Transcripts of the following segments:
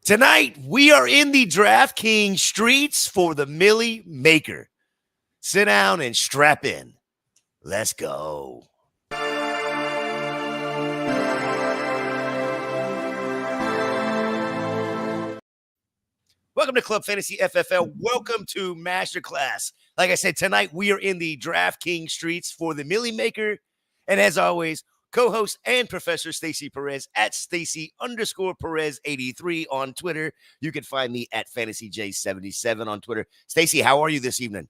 Tonight, we are in the DraftKings streets for the Millie Maker. Sit down and strap in. Let's go. Welcome to Club Fantasy FFL. Welcome to Masterclass. Like I said, tonight we are in the DraftKings streets for the Millie Maker. And as always, co-host and Professor Stacy Perez at Stacy_Perez83 on Twitter. You can find me at FantasyJ77 on Twitter. Stacy, how are you this evening?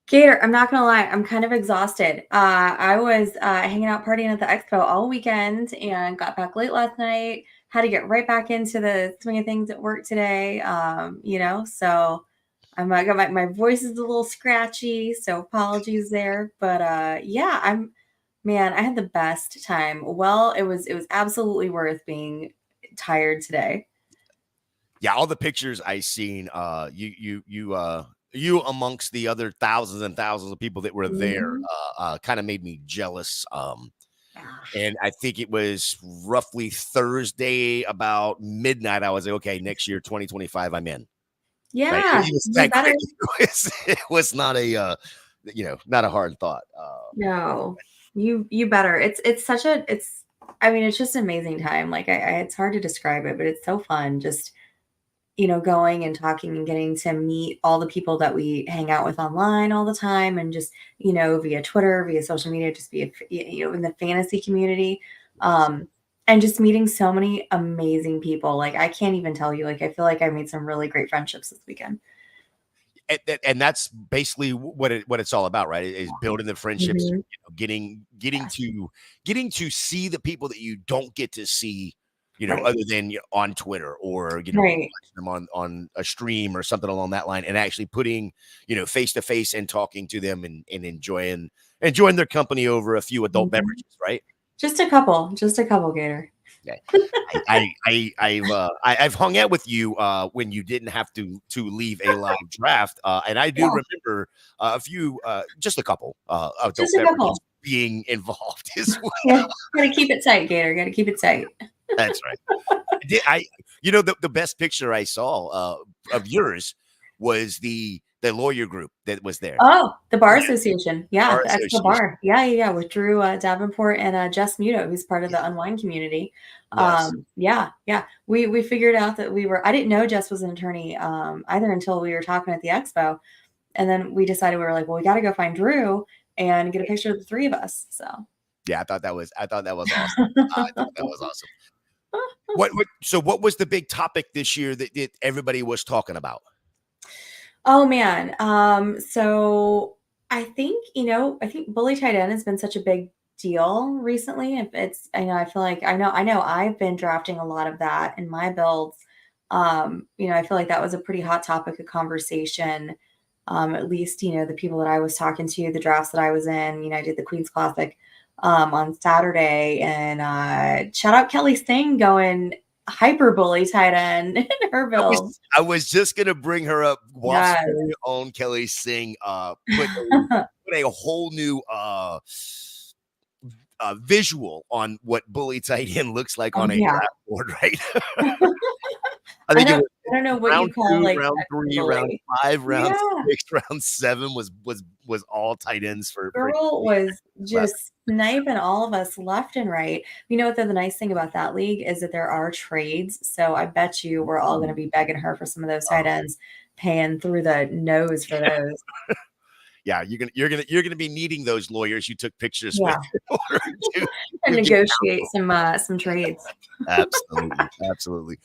Gator, I'm not going to lie. I'm kind of exhausted. I was hanging out partying at the expo all weekend and got back late last night. Had to get right back into the swing of things at work today. So I got my voice is a little scratchy, so apologies there. But I had the best time. Well, it was absolutely worth being tired today. Yeah, all the pictures I seen, you amongst the other thousands and thousands of people that were there, kind of made me jealous. And I think it was roughly Thursday about midnight. I was like, okay, next year, 2025, I'm in. Yeah, right? It was not a, not a hard thought. No, you better. It's just an amazing time. Like it's hard to describe it, but it's so fun. Just, going and talking and getting to meet all the people that we hang out with online all the time. And just, via Twitter, via social media, just be, in the fantasy community. And just meeting so many amazing people. Like, I can't even tell you, like, I feel like I made some really great friendships this weekend. And that's basically what it's all about, right? Is building the friendships, getting to see the people that you don't get to see, other than on Twitter or watching them on a stream or something along that line, and actually putting face to face and talking to them and enjoying their company over a few adult beverages, right? Just a couple, Gator. Yeah. I've hung out with you when you didn't have to leave a live draft, and I do remember just a couple adult beverages being involved as well. Yeah, gotta keep it tight, Gator. Gotta keep it tight. That's right. The best picture I saw of yours was the lawyer group that was there. Oh, the bar association. Yeah, the Expo Bar. Yeah. With Drew Davenport and Jess Muto, who's part of the Unwind community. Yes. We figured out that I didn't know Jess was an attorney either until we were talking at the expo. And then we decided, we were like, well, we got to go find Drew and get a picture of the three of us. So yeah, I thought that was awesome. I thought that was awesome. What was the big topic this year that everybody was talking about? Oh man. So I think, bully tight end has been such a big deal recently. I know I've been drafting a lot of that in my builds. I feel like that was a pretty hot topic of conversation. At least, the people that I was talking to, the drafts that I was in, I did the Queen's Classic on Saturday, and shout out Kelly Singh going hyper bully tight end in her build. I was just gonna bring her up. Woff's very own Kelly Singh put a whole new visual on what bully tight end looks like on a draft board, right? I don't know what you call like round 3, round 5, round 6, round 7 was all tight ends for. Girl was just sniping all of us left and right. You know what the nice thing about that league is that there are trades. So I bet you we're all going to be begging her for some of those tight ends, paying through the nose for those. Yeah, you're gonna be needing those lawyers you took pictures with in order to negotiate some trades. Absolutely.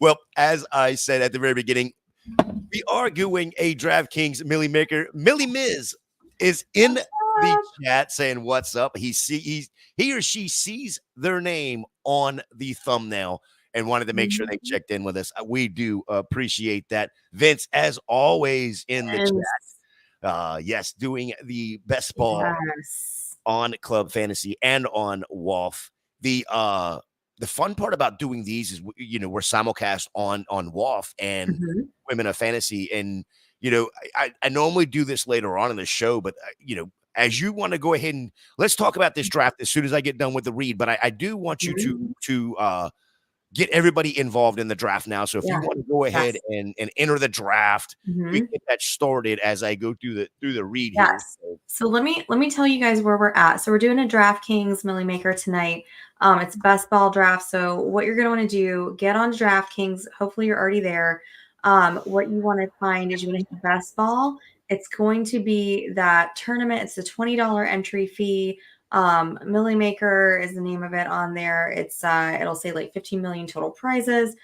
Well, as I said at the very beginning, we are doing a DraftKings Millie Maker. Millie Miz is in the chat saying what's up. He or she sees their name on the thumbnail and wanted to make sure they checked in with us. We do appreciate that. Vince, as always, in the chat. Yes, doing the best ball on Club Fantasy and on WOF. The fun part about doing these is, we're simulcast on WOF and Women of Fantasy. And, I normally do this later on in the show, but, as you want to go ahead and let's talk about this draft as soon as I get done with the read. But I do want you to get everybody involved in the draft now. So if you Yeah. want to go ahead Yes. and enter the draft, we Mhm. get that started as I go through the read here. Yes. So let me tell you guys where we're at. So we're doing a DraftKings Millie Maker tonight. It's best ball draft. So what you're going to want to do, get on DraftKings. Hopefully you're already there. What you want to find is you're going to hit best ball. It's going to be that tournament. It's a $20 entry fee. Millie Maker is the name of it on there. It'll say like 15 million total prizes.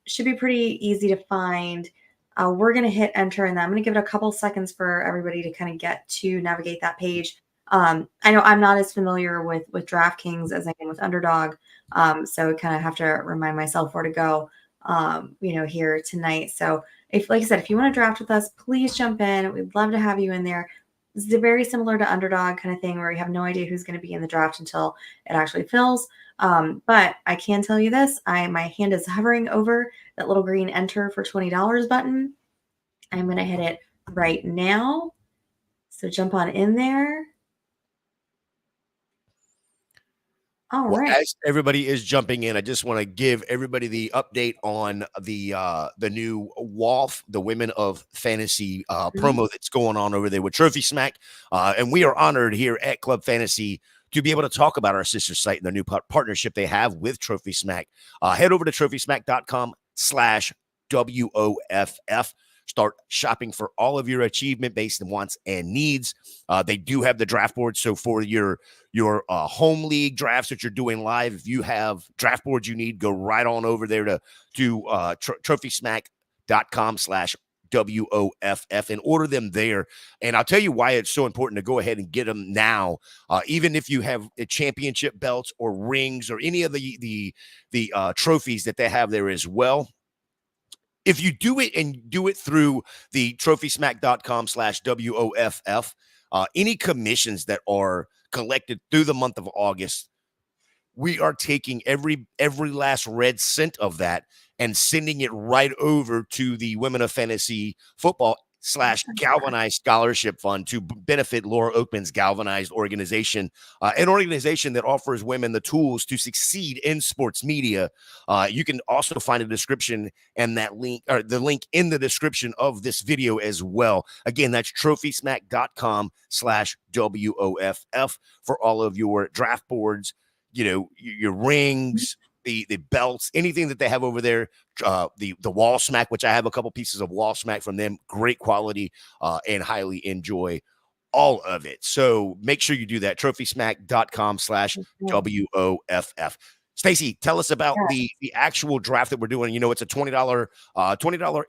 Should be pretty easy to find. We're going to hit enter, and then I'm going to give it a couple seconds for everybody to kind of get to navigate that page. I know I'm not as familiar with DraftKings as I am with Underdog, so I kind of have to remind myself where to go, here tonight. So if, like I said, if you want to draft with us, please jump in. We'd love to have you in there. This is very similar to Underdog kind of thing where you have no idea who's going to be in the draft until it actually fills. But I can tell you this, my hand is hovering over that little green enter for $20 button. I'm going to hit it right now. So jump on in there. All Well, right. as everybody is jumping in, I just want to give everybody the update on the new WOF, the Women of Fantasy Mhm. promo that's going on over there with Trophy Smack. And we are honored here at Club Fantasy to be able to talk about our sister site and the new partnership they have with Trophy Smack. Head over to trophysmack.com/WOFF. Start shopping for all of your achievement-based wants and needs. They do have the draft board. So for your home league drafts that you're doing live, if you have draft boards you need, go right on over there to trophysmack.com/WOFF and order them there. And I'll tell you why it's so important to go ahead and get them now. Even if you have championship belts or rings or any of the trophies that they have there as well. If you do it and do it through the trophysmack.com/WOFF, any commissions that are collected through the month of August, we are taking every last red cent of that and sending it right over to the Women of Fantasy Football / Galvanized Scholarship Fund to benefit Laura Oakman's Galvanized organization, an organization that offers women the tools to succeed in sports media. You can also find a description and that link, or the link in the description of this video as well. Again, that's trophysmack.com/WOFF for all of your draft boards, your rings, the belts, anything that they have over there. The wall smack, which I have a couple pieces of wall smack from them, great quality, and highly enjoy all of it. So make sure you do that. trophysmack.com/WOFF. Stacy, tell us about Yeah. the actual draft that we're doing. It's a $20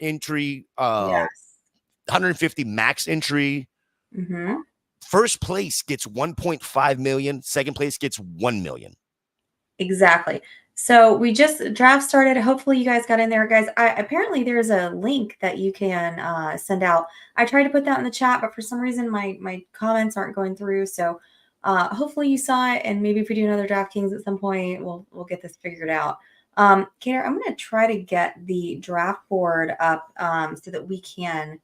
entry, Yes. 150 max entry. Mm-hmm. First place gets 1.5 million. Second place gets 1 million. Exactly. So we just draft started. Hopefully you guys got in there, guys. Apparently there's a link that you can send out. I tried to put that in the chat, but for some reason my comments aren't going through. So hopefully you saw it, and maybe if we do another DraftKings at some point, we'll get this figured out. Kater, I'm going to try to get the draft board up so that we can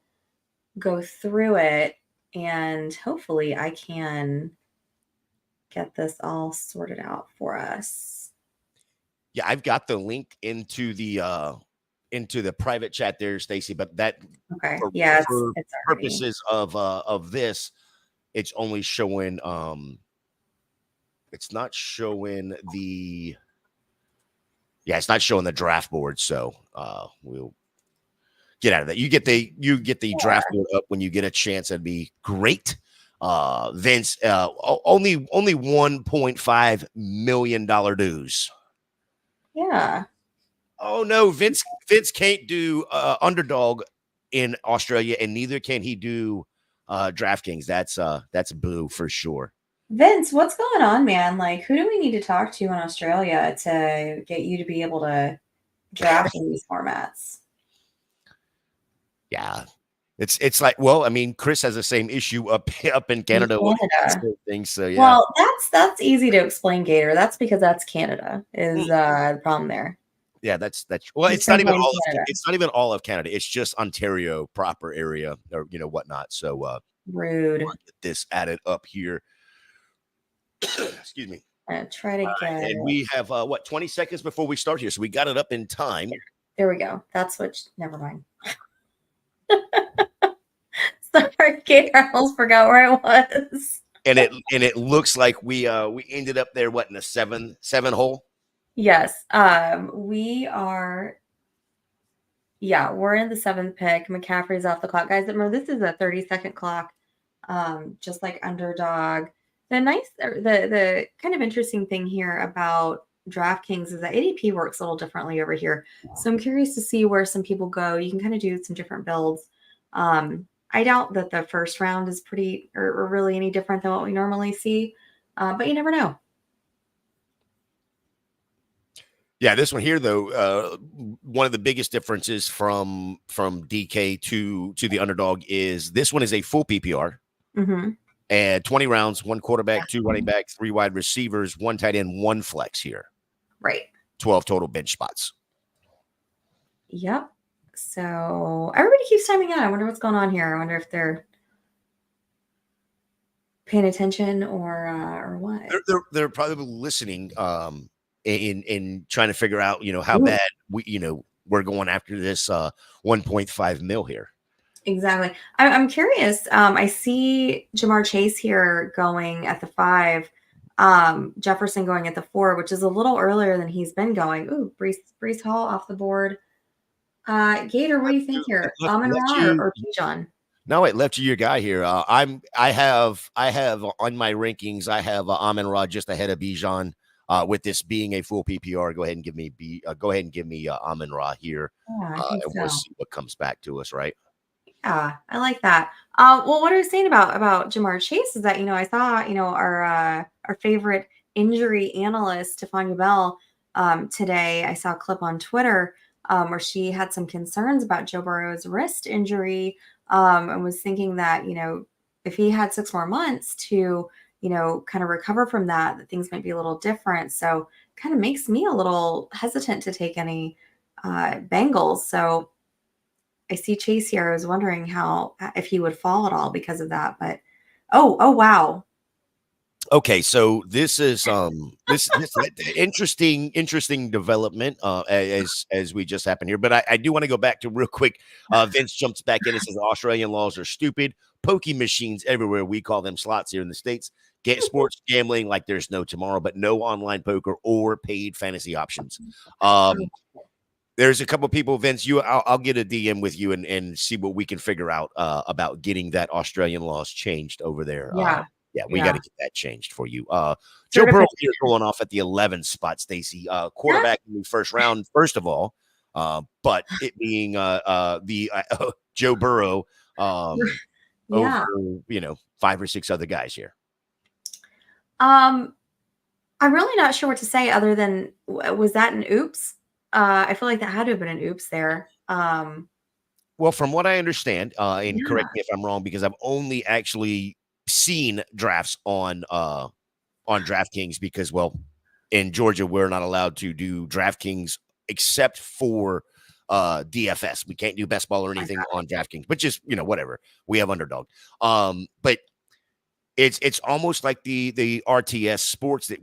go through it, and hopefully I can get this all sorted out for us. Yeah, I've got the link into the private chat there, Stacy, but that Okay. for, Yeah, for it's already. purposes of this, it's only showing it's not showing it's not showing the draft board, so we'll get out of that. You get the draft board up when you get a chance. That'd be great. Vince, only $1.5 million dues. Yeah. Oh no, Vince can't do Underdog in Australia, and neither can he do DraftKings. That's boo for sure. Vince, what's going on, man? Like, who do we need to talk to in Australia to get you to be able to draft in these formats? Yeah. It's like, well, I mean, Chris has the same issue up in In Canada with Canada. things. So yeah. Well, that's easy to explain, Gator. That's because that's Canada is the problem there. Yeah, that's well, Just it's not gonna even blame all Canada. it's not even all of Canada. It's just Ontario proper area or whatnot. So Rude. get this added up here. Excuse me. Try to get And it. we have, 20 seconds before we start here. So we got it up in time. There we go. That's what. Never mind. Sorry, Gator. I almost forgot where I was. And it looks like we ended up there, what, in a seven hole? Yes. We are. Yeah, we're in the 7th pick. McCaffrey's off the clock. Guys, remember, this is a 30-second clock, just like underdog. The kind of interesting thing here about DraftKings is that ADP works a little differently over here. So I'm curious to see where some people go. You can kind of do some different builds. I doubt that the first round is pretty or really any different than what we normally see, but you never know. Yeah, this one here, though, one of the biggest differences from DK to the underdog is this one is a full PPR. Mm-hmm. And 20 rounds, 1 quarterback, 2 running backs, 3 wide receivers, 1 tight end, 1 flex here. Right. 12 total bench spots. Yep. So everybody keeps timing out. I wonder what's going on here. I wonder if they're paying attention or what. They're probably listening in trying to figure out, how Ooh. bad we're going after this 1.5 mil here. Exactly. I'm curious. I see Jamar Chase here going at the 5, Jefferson going at the 4, which is a little earlier than he's been going. Ooh, Brees Hall off the board. Gator, what do you think here? Amon-Ra or Bijan? No, it left you your guy here. I have on my rankings, I have Amon-Ra just ahead of Bijan. With this being a full PPR, go ahead and give me Amon-Ra here, Yeah, I think and we'll see what comes back to us, right? Yeah, I like that. Well, what I was saying about Jamar Chase is that I saw our favorite injury analyst Stefania Bell today. I saw a clip on Twitter where she had some concerns about Joe Burrow's wrist injury and was thinking that if he had 6 more months to kind of recover from that things might be a little different. So kind of makes me a little hesitant to take any Bengals. So I see Chase here. I was wondering if he would fall at all because of that, but oh wow. Okay, so this is this interesting development as we just happened here. But I do want to go back to real quick. Vince jumps back in and says Australian laws are stupid. Pokey machines everywhere. We call them slots here in the States. Get sports gambling like there's no tomorrow, but no online poker or paid fantasy options. There's a couple people, Vince. I'll get a DM with you and see what we can figure out about getting that Australian laws changed over there. Yeah, we got to get that changed for you. Joe Burrow here going off at the 11th spot, Stacy. Quarterback in the first round, first of all, but it being Joe Burrow over 5 or 6 other guys here. I'm really not sure what to say other than was that an oops? I feel like that had to have been an oops there. Well, from what I understand, and correct me if I'm wrong, because I've only actually seen drafts on DraftKings because, well, in Georgia, we're not allowed to do DraftKings except for DFS. We can't do best ball or anything on DraftKings, but just, whatever. We have underdog. But it's almost like the RTS sports that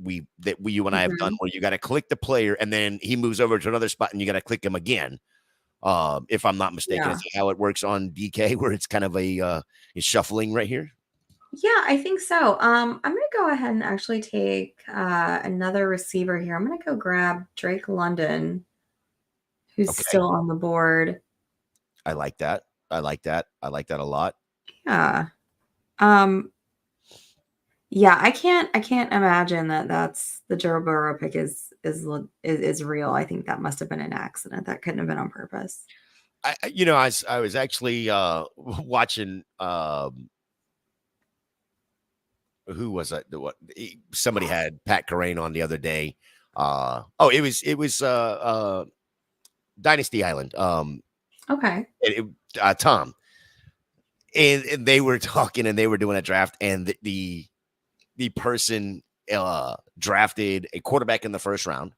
you and I have done, where you got to click the player and then he moves over to another spot and you got to click him again. If I'm not mistaken, is how it works on DK, where it's kind of a shuffling right here. Yeah, I think so. I'm going to go ahead and actually take another receiver here. I'm going to go grab Drake London, who's still on the board. I like that. I like that a lot. Yeah. Yeah, I can't imagine that's the Joe Burrow pick is real. I think that must have been an accident. That couldn't have been on purpose. I was actually watching who was it? Somebody had Pat Carrain on the other day. It was Dynasty Island. Okay. Tom. And they were talking and they were doing a draft, and the person drafted a quarterback in the first round,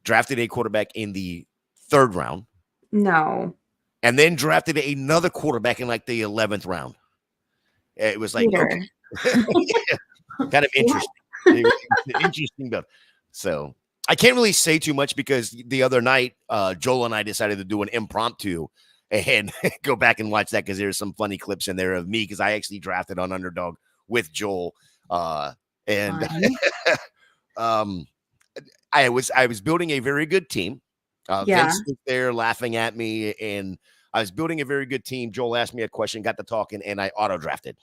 drafted a quarterback in the 3rd round. No. And then drafted another quarterback in like the 11th round. It was like, okay. Kind of interesting. It's interesting build. So I can't really say too much because the other night, Joel and I decided to do an impromptu and go back and watch that because there's some funny clips in there of me because I actually drafted on Underdog with Joel. And um, I was building a very good team. Yeah. Vince was there laughing at me, and I was building a very good team. Joel asked me a question, got to talking, and I auto drafted.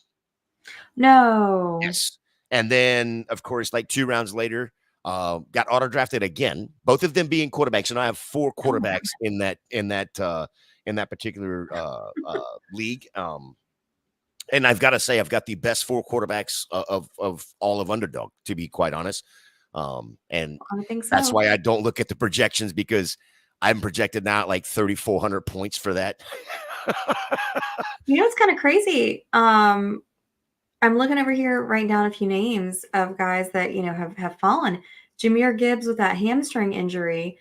No. Yes. And then, of course, like 2 rounds later, got auto drafted again. Both of them being quarterbacks, and I have 4 quarterbacks in that particular league. And I've got to say, I've got the best 4 quarterbacks of all of Underdog, to be quite honest. And I think so. that's why I don't look at the projections because I'm projected now at like 3,400 points for that. You know, it's kind of crazy. I'm looking over here, writing down a few names of guys that, you know, have fallen. Jahmyr Gibbs with that hamstring injury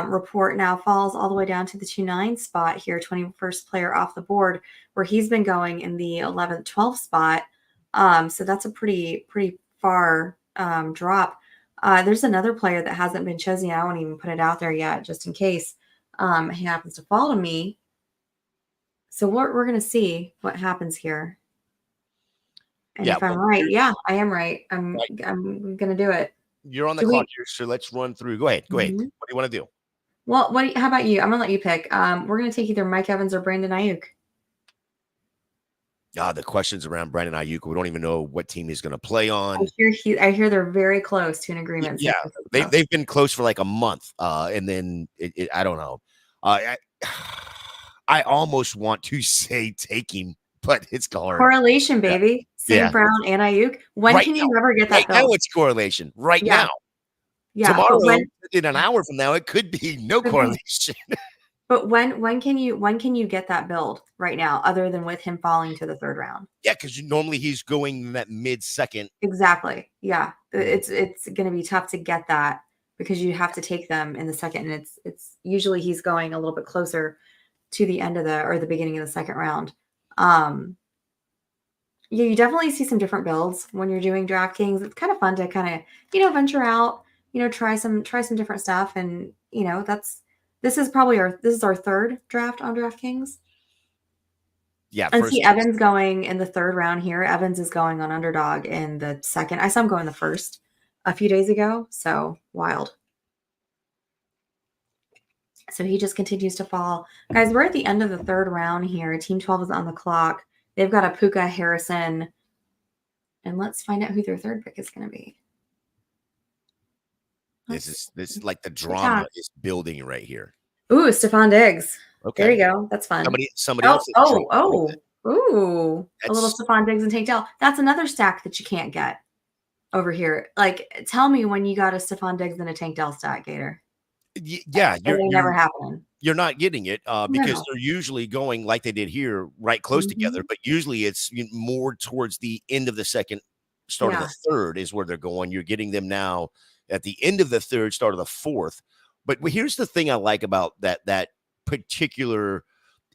report now falls all the way down to the 2-9 spot here, 21st player off the board, where he's been going in the 11th, 12th spot. So that's a pretty far drop. There's another player that hasn't been chosen yet. I won't even put it out there yet, just in case he happens to fall to me. So we're going to see what happens here. And if I'm right, yeah, I am right. I'm going to do it. You're on the clock here, so let's run through. Go ahead. What do you want to do? Well, how about you? I'm going to let you pick. We're going to take either Mike Evans or Brandon Ayuk. The questions around Brandon Ayuk, we don't even know what team he's going to play on. I hear they're very close to an agreement. Yeah, they've been close for like a month, and then I don't know. I almost want to say take him, but it's hard. Correlation, baby. St. Brown and Ayuk. When can you never get that? Right now, it's correlation. Right now. Yeah. Tomorrow, in an hour from now, it could be no correlation. But when can you get that build right now, other than with him falling to the 3rd round? Yeah, because normally he's going in that mid-second. Exactly. Yeah, it's going to be tough to get that because you have to take them in the second, and it's usually he's going a little bit closer to the end of the beginning of the 2nd round. Yeah, you definitely see some different builds when you're doing DraftKings. It's kind of fun to kind of, venture out, try some different stuff. And, this is our 3rd draft on DraftKings. Yeah. And see Evans going in the 3rd round here. Evans is going on Underdog in the 2nd. I saw him go in the 1st a few days ago. So wild. So he just continues to fall. Guys, we're at the end of the 3rd round here. Team 12 is on the clock. They've got a Puka Harrison. And let's find out who their 3rd pick is going to be. This is like the drama is building right here. Ooh, Stephon Diggs. Okay. There you go. That's fun. Somebody else. Ooh. A little Stephon Diggs and Tank Dell. That's another stack that you can't get over here. Like, tell me when you got a Stephon Diggs and a Tank Dell stack, Gator. Yeah, you're never happening. You're not getting it because they're usually going like they did here, right close together. But usually it's more towards the end of the 2nd, start of the 3rd is where they're going. You're getting them now at the end of the 3rd, start of the 4th. But here's the thing I like about that particular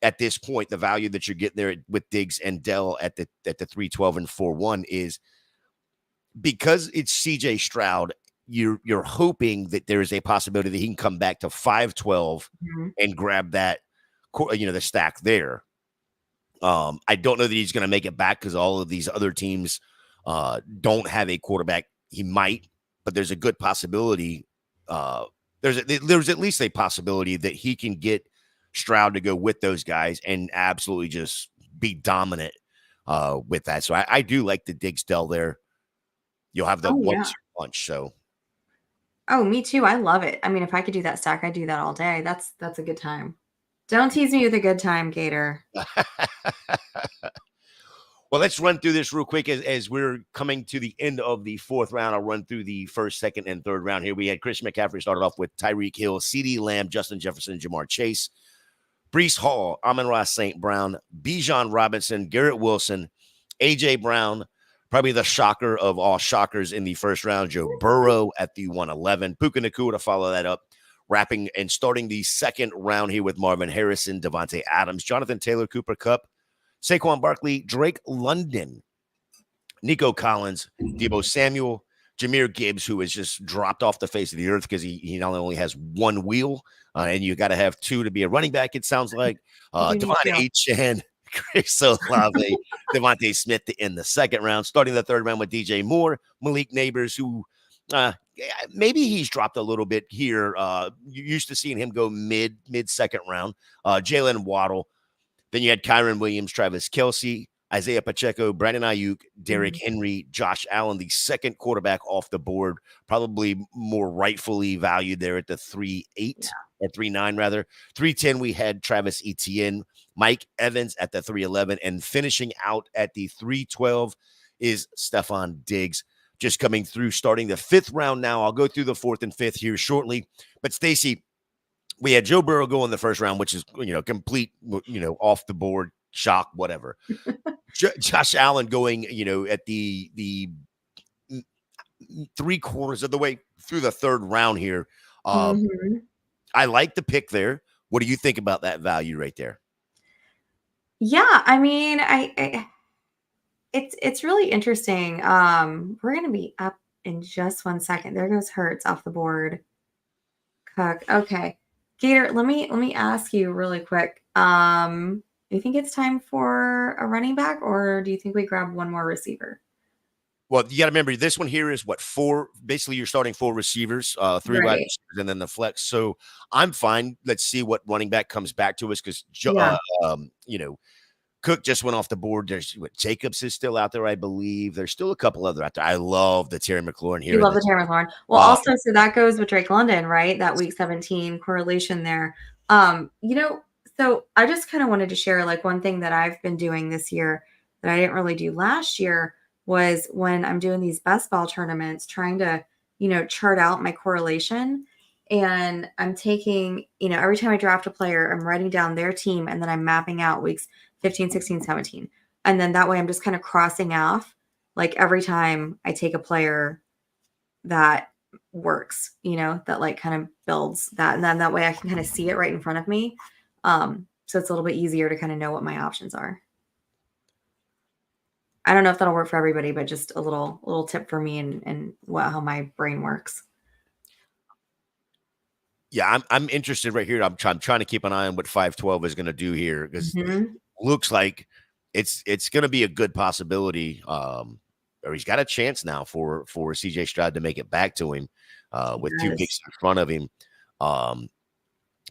at this point, the value that you're getting there with Diggs and Dell at the 312 and 41 is because it's CJ Stroud. You're hoping that there is a possibility that he can come back to 512 and grab that, the stack there. I don't know that he's going to make it back because all of these other teams don't have a quarterback. He might, but there's a good possibility. There's at least a possibility that he can get Stroud to go with those guys and absolutely just be dominant with that. So I do like the Diggs Dell there. You'll have the 1-2 punch. So. Oh, me too. I love it. I mean, if I could do that stack, I'd do that all day. That's a good time. Don't tease me with a good time, Gator. Well, let's run through this real quick as we're coming to the end of the 4th round. I'll run through the 1st, 2nd, and 3rd round here. We had Christian McCaffrey started off with Tyreek Hill, CeeDee Lamb, Justin Jefferson, Jamar Chase, Breece Hall, Amon-Ra St. Brown, Bijan Robinson, Garrett Wilson, A.J. Brown, probably the shocker of all shockers in the 1st round, Joe Burrow at the 111. Puka Nacua to follow that up, wrapping and starting the 2nd round here with Marvin Harrison, Devontae Adams, Jonathan Taylor, Cooper Kupp, Saquon Barkley, Drake London, Nico Collins, Deebo Samuel, Jahmyr Gibbs, who has just dropped off the face of the earth because he not only has one wheel, and you got to have two to be a running back, it sounds like. You do Devon need to. Achane, Chris Olave, Devontae Smith in the second round, starting the third round with DJ Moore, Malik Neighbors, who maybe he's dropped a little bit here. You used to seeing him go mid second round. Jalen Waddle. Then you had Kyron Williams, Travis Kelce, Isaiah Pacheco, Brandon Ayuk, Derrick Henry, Josh Allen, the second quarterback off the board, probably more rightfully valued there at the 3.8 or 3.9 rather. 3.10 we had Travis Etienne, Mike Evans at the 3.11, and finishing out at the 3.12 is Stephon Diggs. Just coming through, starting the fifth round now. I'll go through the fourth and fifth here shortly. But Stacy, we had Joe Burrow go in the first round, which is, complete, off the board, shock, whatever. Josh Allen going, at the 3/4 of the way through the third round here. I like the pick there. What do you think about that value right there? Yeah, I mean, it's really interesting. We're gonna be up in just 1 second. There goes Hurts off the board. Cook. Okay. Gator, let me ask you really quick. Do you think it's time for a running back, or do you think we grab one more receiver? Well, you got to remember this one here is what, four? Basically, you're starting four receivers, three wide receivers, and then the flex. So I'm fine. Let's see what running back comes back to us because, Cook just went off the board. There's Jacobs is still out there, I believe. There's still a couple other out there. I love the Terry McLaurin here. You love the Terry McLaurin. Well, also, so that goes with Drake London, right? That week 17 correlation there. So I just kind of wanted to share like one thing that I've been doing this year that I didn't really do last year was when I'm doing these best ball tournaments, trying to, chart out my correlation. And I'm taking, every time I draft a player, I'm writing down their team and then I'm mapping out weeks 15, 16, 17. And then that way I'm just kind of crossing off like every time I take a player that works, that like kind of builds that. And then that way I can kind of see it right in front of me. So it's a little bit easier to kind of know what my options are. I don't know if that'll work for everybody, but just a little tip for me and how my brain works. Yeah, I'm interested right here. I'm trying to keep an eye on what 512 is going to do here because it looks like it's going to be a good possibility. Or he's got a chance now for CJ Stroud to make it back to him with 2 weeks in front of him.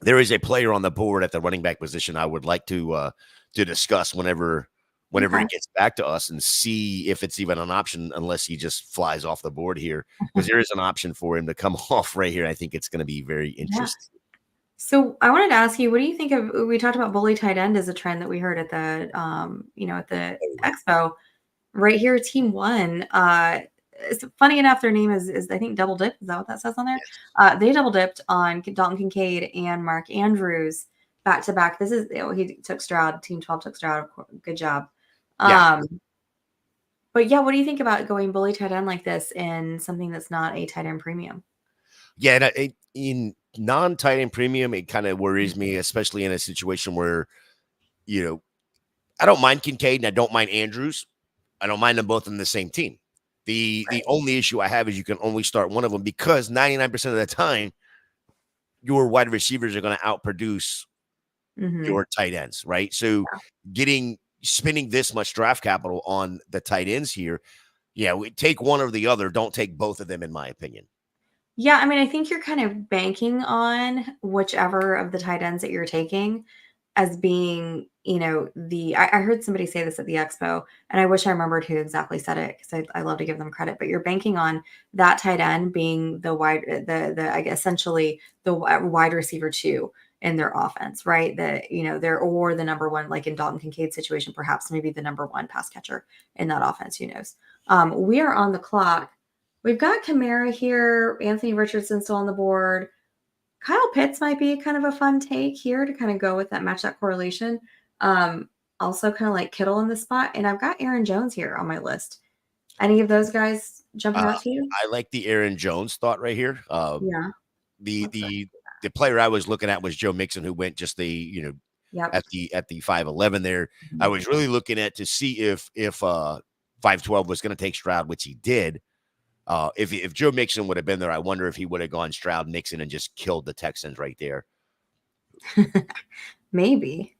There is a player on the board at the running back position I would like to discuss whenever he gets back to us and see if it's even an option unless he just flies off the board here because there is an option for him to come off right here. I think it's going to be very interesting. Yeah. So I wanted to ask you, what do you think of, we talked about bully tight end as a trend that we heard at the, at the expo right here, team one. It's funny enough, their name is I think double dip. Is that what that says on there? Yes. They double dipped on Dalton Kincaid and Mark Andrews back to back. This is, he took Stroud, team 12 took Stroud. Good job. Yeah. But yeah, what do you think about going bully tight end like this in something that's not a tight end premium? Yeah, in non-tight end premium, it kind of worries me, especially in a situation where, I don't mind Kincaid and I don't mind Andrews. I don't mind them both in the same team. The only issue I have is you can only start one of them because 99% of the time, your wide receivers are going to outproduce your tight ends, right? So spending this much draft capital on the tight ends here, we take one or the other. Don't take both of them, in my opinion. Yeah, I mean, I think you're kind of banking on whichever of the tight ends that you're taking as being, I heard somebody say this at the expo, and I wish I remembered who exactly said it because I love to give them credit. But you're banking on that tight end being I guess essentially the wide receiver 2 in their offense, right? They're or the number one, like in Dalton Kincaid's situation, perhaps maybe the number 1 pass catcher in that offense. Who knows? We are on the clock. We've got Kamara here, Anthony Richardson still on the board. Kyle Pitts might be kind of a fun take here to kind of go with that, match that correlation. Also kind of like Kittle in the spot. And I've got Aaron Jones here on my list. Any of those guys jumping out to you? I like the Aaron Jones thought right here. The player I was looking at was Joe Mixon, who went just at the 5'11 there. I was really looking at to see if 512 was going to take Stroud, which he did. If Joe Mixon would have been there, I wonder if he would have gone Stroud, Mixon, and just killed the Texans right there. Maybe.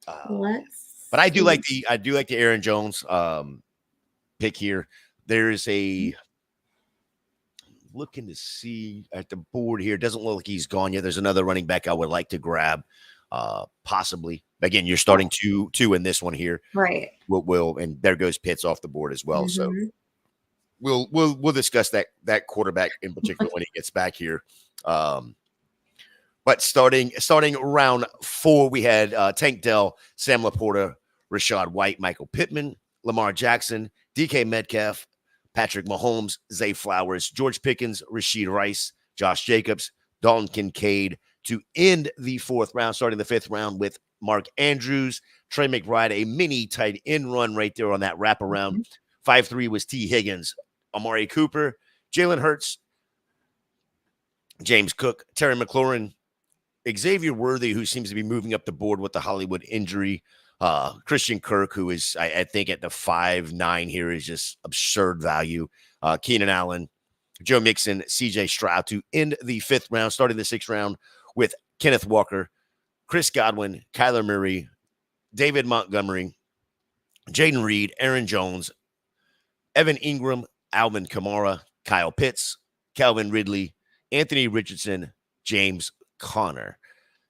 But I do like the Aaron Jones pick here. There is a looking to see at the board here. Doesn't look like he's gone yet. There's another running back I would like to grab, possibly. Again, you're starting two in this one here, right? Will and there goes Pitts off the board as well. So we'll discuss that quarterback in particular when he gets back here. But starting round 4, we had Tank Dell, Sam Laporta, Rashad White, Michael Pittman, Lamar Jackson, DK Metcalf, Patrick Mahomes, Zay Flowers, George Pickens, Rashid Rice, Josh Jacobs, Dalton Kincaid to end the 4th round, starting the 5th round with Mark Andrews, Trey McBride, a mini tight end run right there on that wraparound. 5-3 was T. Higgins, Amari Cooper, Jalen Hurts, James Cook, Terry McLaurin, Xavier Worthy, who seems to be moving up the board with the Hollywood injury. Christian Kirk, who is, I think, at the 5'9" here is just absurd value. Keenan Allen, Joe Mixon, CJ Stroud to end the 5th round, starting the 6th round with Kenneth Walker, Chris Godwin, Kyler Murray, David Montgomery, Jaden Reed, Aaron Jones, Evan Ingram, Alvin Kamara, Kyle Pitts, Calvin Ridley, Anthony Richardson, James Conner.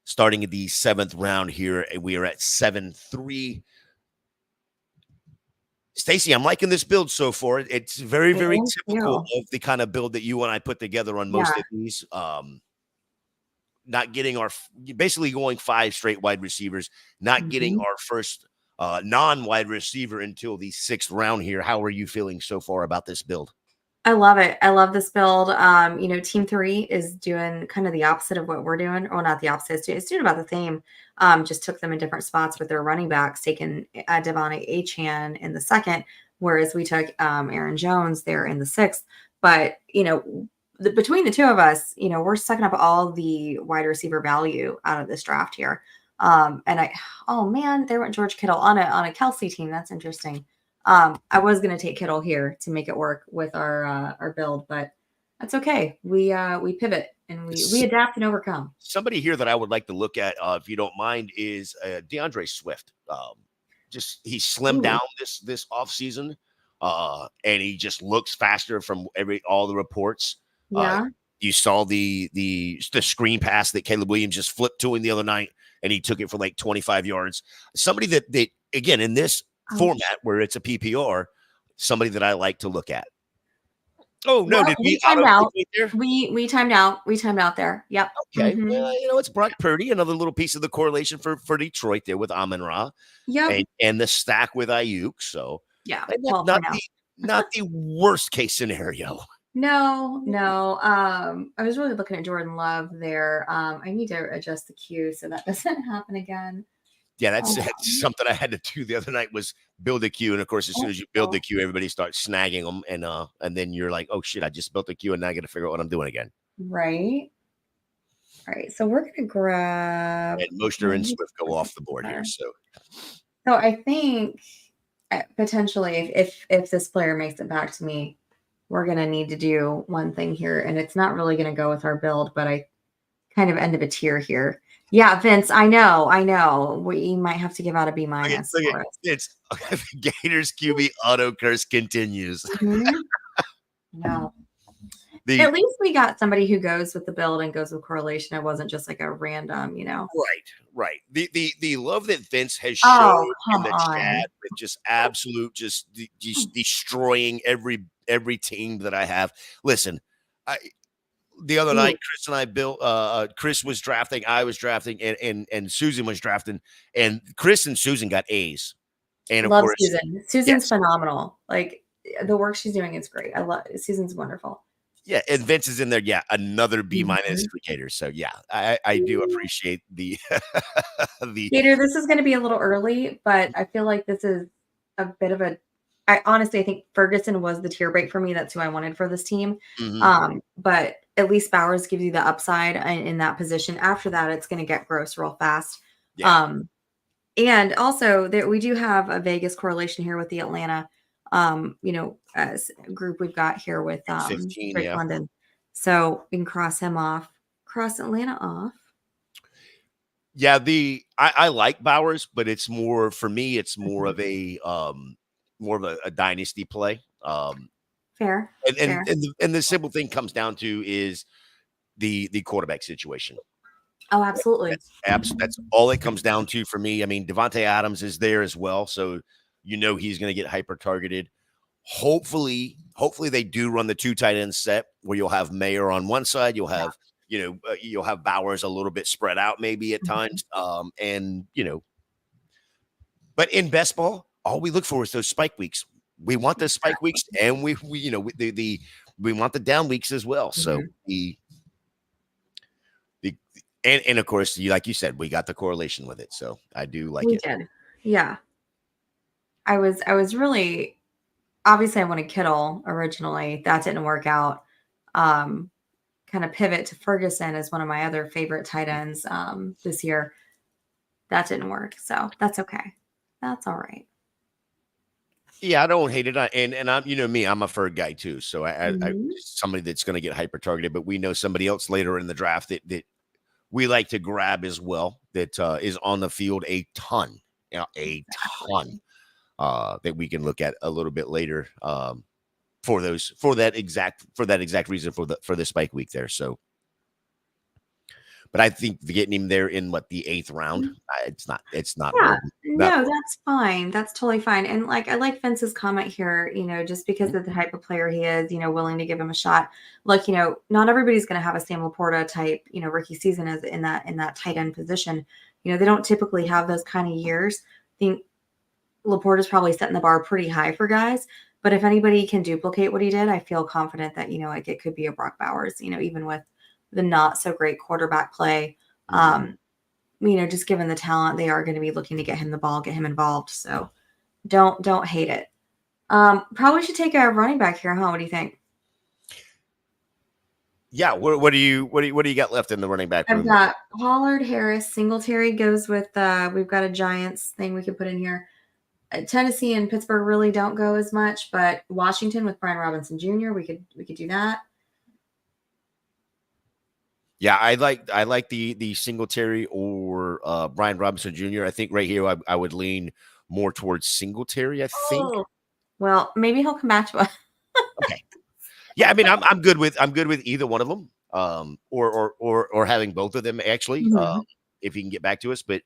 Starting at the 7th round here, we are at 7-3. Stacy, I'm liking this build so far. It's very, very typical of the kind of build that you and I put together on most of these. Not getting basically going 5 straight wide receivers, not getting our first non-wide receiver until the 6th round here. How are you feeling so far about this build? I love it. I love this build. Team 3 is doing kind of the opposite of what we're doing. Or not the opposite. It's doing about the same. Just took them in different spots with their running backs, taking Devon Achane in the 2nd, whereas we took Aaron Jones there in the 6th. But, between the two of us, we're sucking up all the wide receiver value out of this draft here. There went George Kittle on a Kelsey team. That's interesting. I was going to take Kittle here to make it work with our build, but that's okay. We pivot and we adapt and overcome. Somebody here that I would like to look at, if you don't mind, is DeAndre Swift. He slimmed down this offseason, and he just looks faster from all the reports. Yeah. You saw the screen pass that Caleb Williams just flipped to him the other night, and he took it for like 25 yards. Somebody that again, in this format where it's a PPR, somebody that I like to look at. Oh no! Did we timed out? We timed out. We timed out there. Yep. Okay. Well, it's Brock Purdy, another little piece of the correlation for Detroit there with Amon-Ra. Yep. And the stack with Ayuk. So yeah, not the worst case scenario. No. I was really looking at Jordan Love there. I need to adjust the queue so that doesn't happen again. Yeah, that's something I had to do the other night was build a queue. And of course, as soon as you build the queue, everybody starts snagging them. And then you're like, oh shit, I just built the queue and now I got to figure out what I'm doing again. Right. All right. So we're going to grab. And Mostert and Swift go off the board here. So I think potentially if this player makes it back to me, we're going to need to do one thing here. And it's not really going to go with our build, but I kind of end of a tier here. Yeah, Vince, I know. We might have to give out a B-. It's Gators QB auto curse continues. No. At least we got somebody who goes with the build and goes with correlation. It wasn't just like a random, Right. The love that Vince has shown in the chat with just absolute, just destroying every team that I have. Listen, the other night, Chris and I built. Chris was drafting, I was drafting, and Susan was drafting. And Chris and Susan got A's. And of course, Susan. Susan's phenomenal. Like the work she's doing is great. I love Susan's wonderful. Yeah, and Vince is in there. Yeah, another B- for Gators. So yeah, I do appreciate the Gator. This is going to be a little early, but I feel like this is a bit of a. I honestly think Ferguson was the tier break for me. That's who I wanted for this team. But at least Bowers gives you the upside in that position. After that, it's going to get gross real fast. Yeah. And also we do have a Vegas correlation here with the Atlanta group we've got here with 15, Drake yeah. London. So we can cross him off, cross Atlanta off. Yeah, I like Bowers, but it's more for me, it's more of a dynasty play. Fair, And fair. and the simple thing comes down to is the quarterback situation. Oh, absolutely. That's all it comes down to for me. I mean, Devontae Adams is there as well, so he's going to get hyper targeted. Hopefully they do run the two tight end set where you'll have Mayer on one side, you'll have you'll have Bowers a little bit spread out maybe at Mhm. times, and but in best ball, all we look for is those spike weeks. We want the spike weeks, and we want the down weeks as well. So Mhm. the and of course, like you said, we got the correlation with it. So I do like We it. did. Yeah. I was really obviously I wanted Kittle originally. That didn't work out. Um, Kind of pivot to Ferguson as one of my other favorite tight ends this year. That didn't work. So that's okay. That's all right. Yeah, I don't hate it. And I'm me, I'm a Ferg guy too. So I Mhm. somebody that's going to get hyper targeted, but we know somebody else later in the draft that we like to grab as well that is on the field a ton, a ton that we can look at a little bit later for that exact reason for the spike week there. So, but I think getting him there in the eighth round, it's not Yeah, horrible. Not no, that's fine. That's totally fine. And like, I like Vince's comment here, just because of the type of player he is, willing to give him a shot. Look, not everybody's going to have a Sam Laporta type, rookie season as in that tight end position. They don't typically have those kind of years. I think Laporta's probably setting the bar pretty high for guys. But if anybody can duplicate what he did, I feel confident that, like it could be a Brock Bowers, even with the not so great quarterback play. Mhm. Just given the talent, they are going to be looking to get him the ball, get him involved. So don't hate it. Probably should take a running back here, huh? What do you think? Yeah. What do you got left in the running back I've room? got Pollard, Harris, Singletary goes with. We've got a Giants thing we could put in here. Tennessee and Pittsburgh really don't go as much, but Washington with Brian Robinson Jr. We could do that. Yeah, I like the Singletary or Brian Robinson Jr. I think right here I would lean more towards Singletary. I think. Oh, well, maybe he'll come back to us. Okay. Yeah, I mean I'm good with either one of them. Or having both of them actually. Mhm. If he can get back to us, but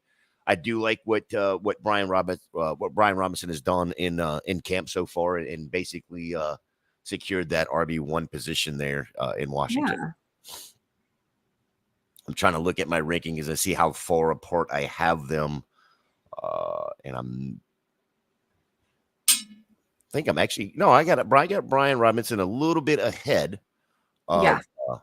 I do like what Brian Robinson has done in camp so far and basically secured that RB1 position there in Washington. Yeah. I'm trying to look at my rankings and see how far apart I have them. And think I'm actually no, I got Brian Robinson a little bit ahead Yeah. of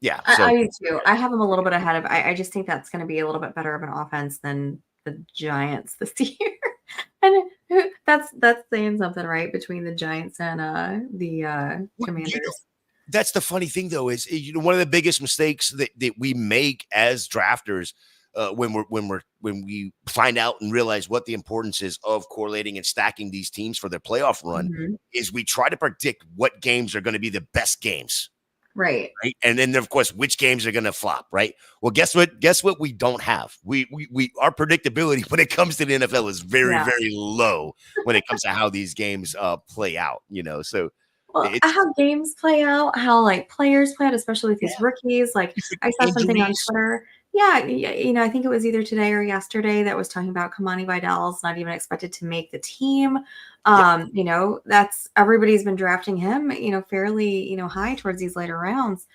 yeah. I So do too. I have them a little bit ahead of. I just think that's going to be a little bit better of an offense than the Giants this year. And that's saying something, right? Between the Giants and the Commanders. that's the funny thing though is one of the biggest mistakes that we make as drafters when we find out and realize what the importance is of correlating and stacking these teams for their playoff run Mhm. is we try to predict what games are going to be the best games. Right. Right. And then of course, which games are going to flop, right? Well, guess what? Guess what? We don't have. We our predictability when it comes to the NFL is very, Yeah. very low when it comes to how these games play out. So Well, it's how games play out, how like players play out, especially with yeah, these rookies. Like I saw something on injuries. Twitter. Yeah, I think it was either today or yesterday that was talking about Kamani Vidal's not even expected to make the team. Yep. That's everybody's been drafting him, fairly, high towards these later rounds.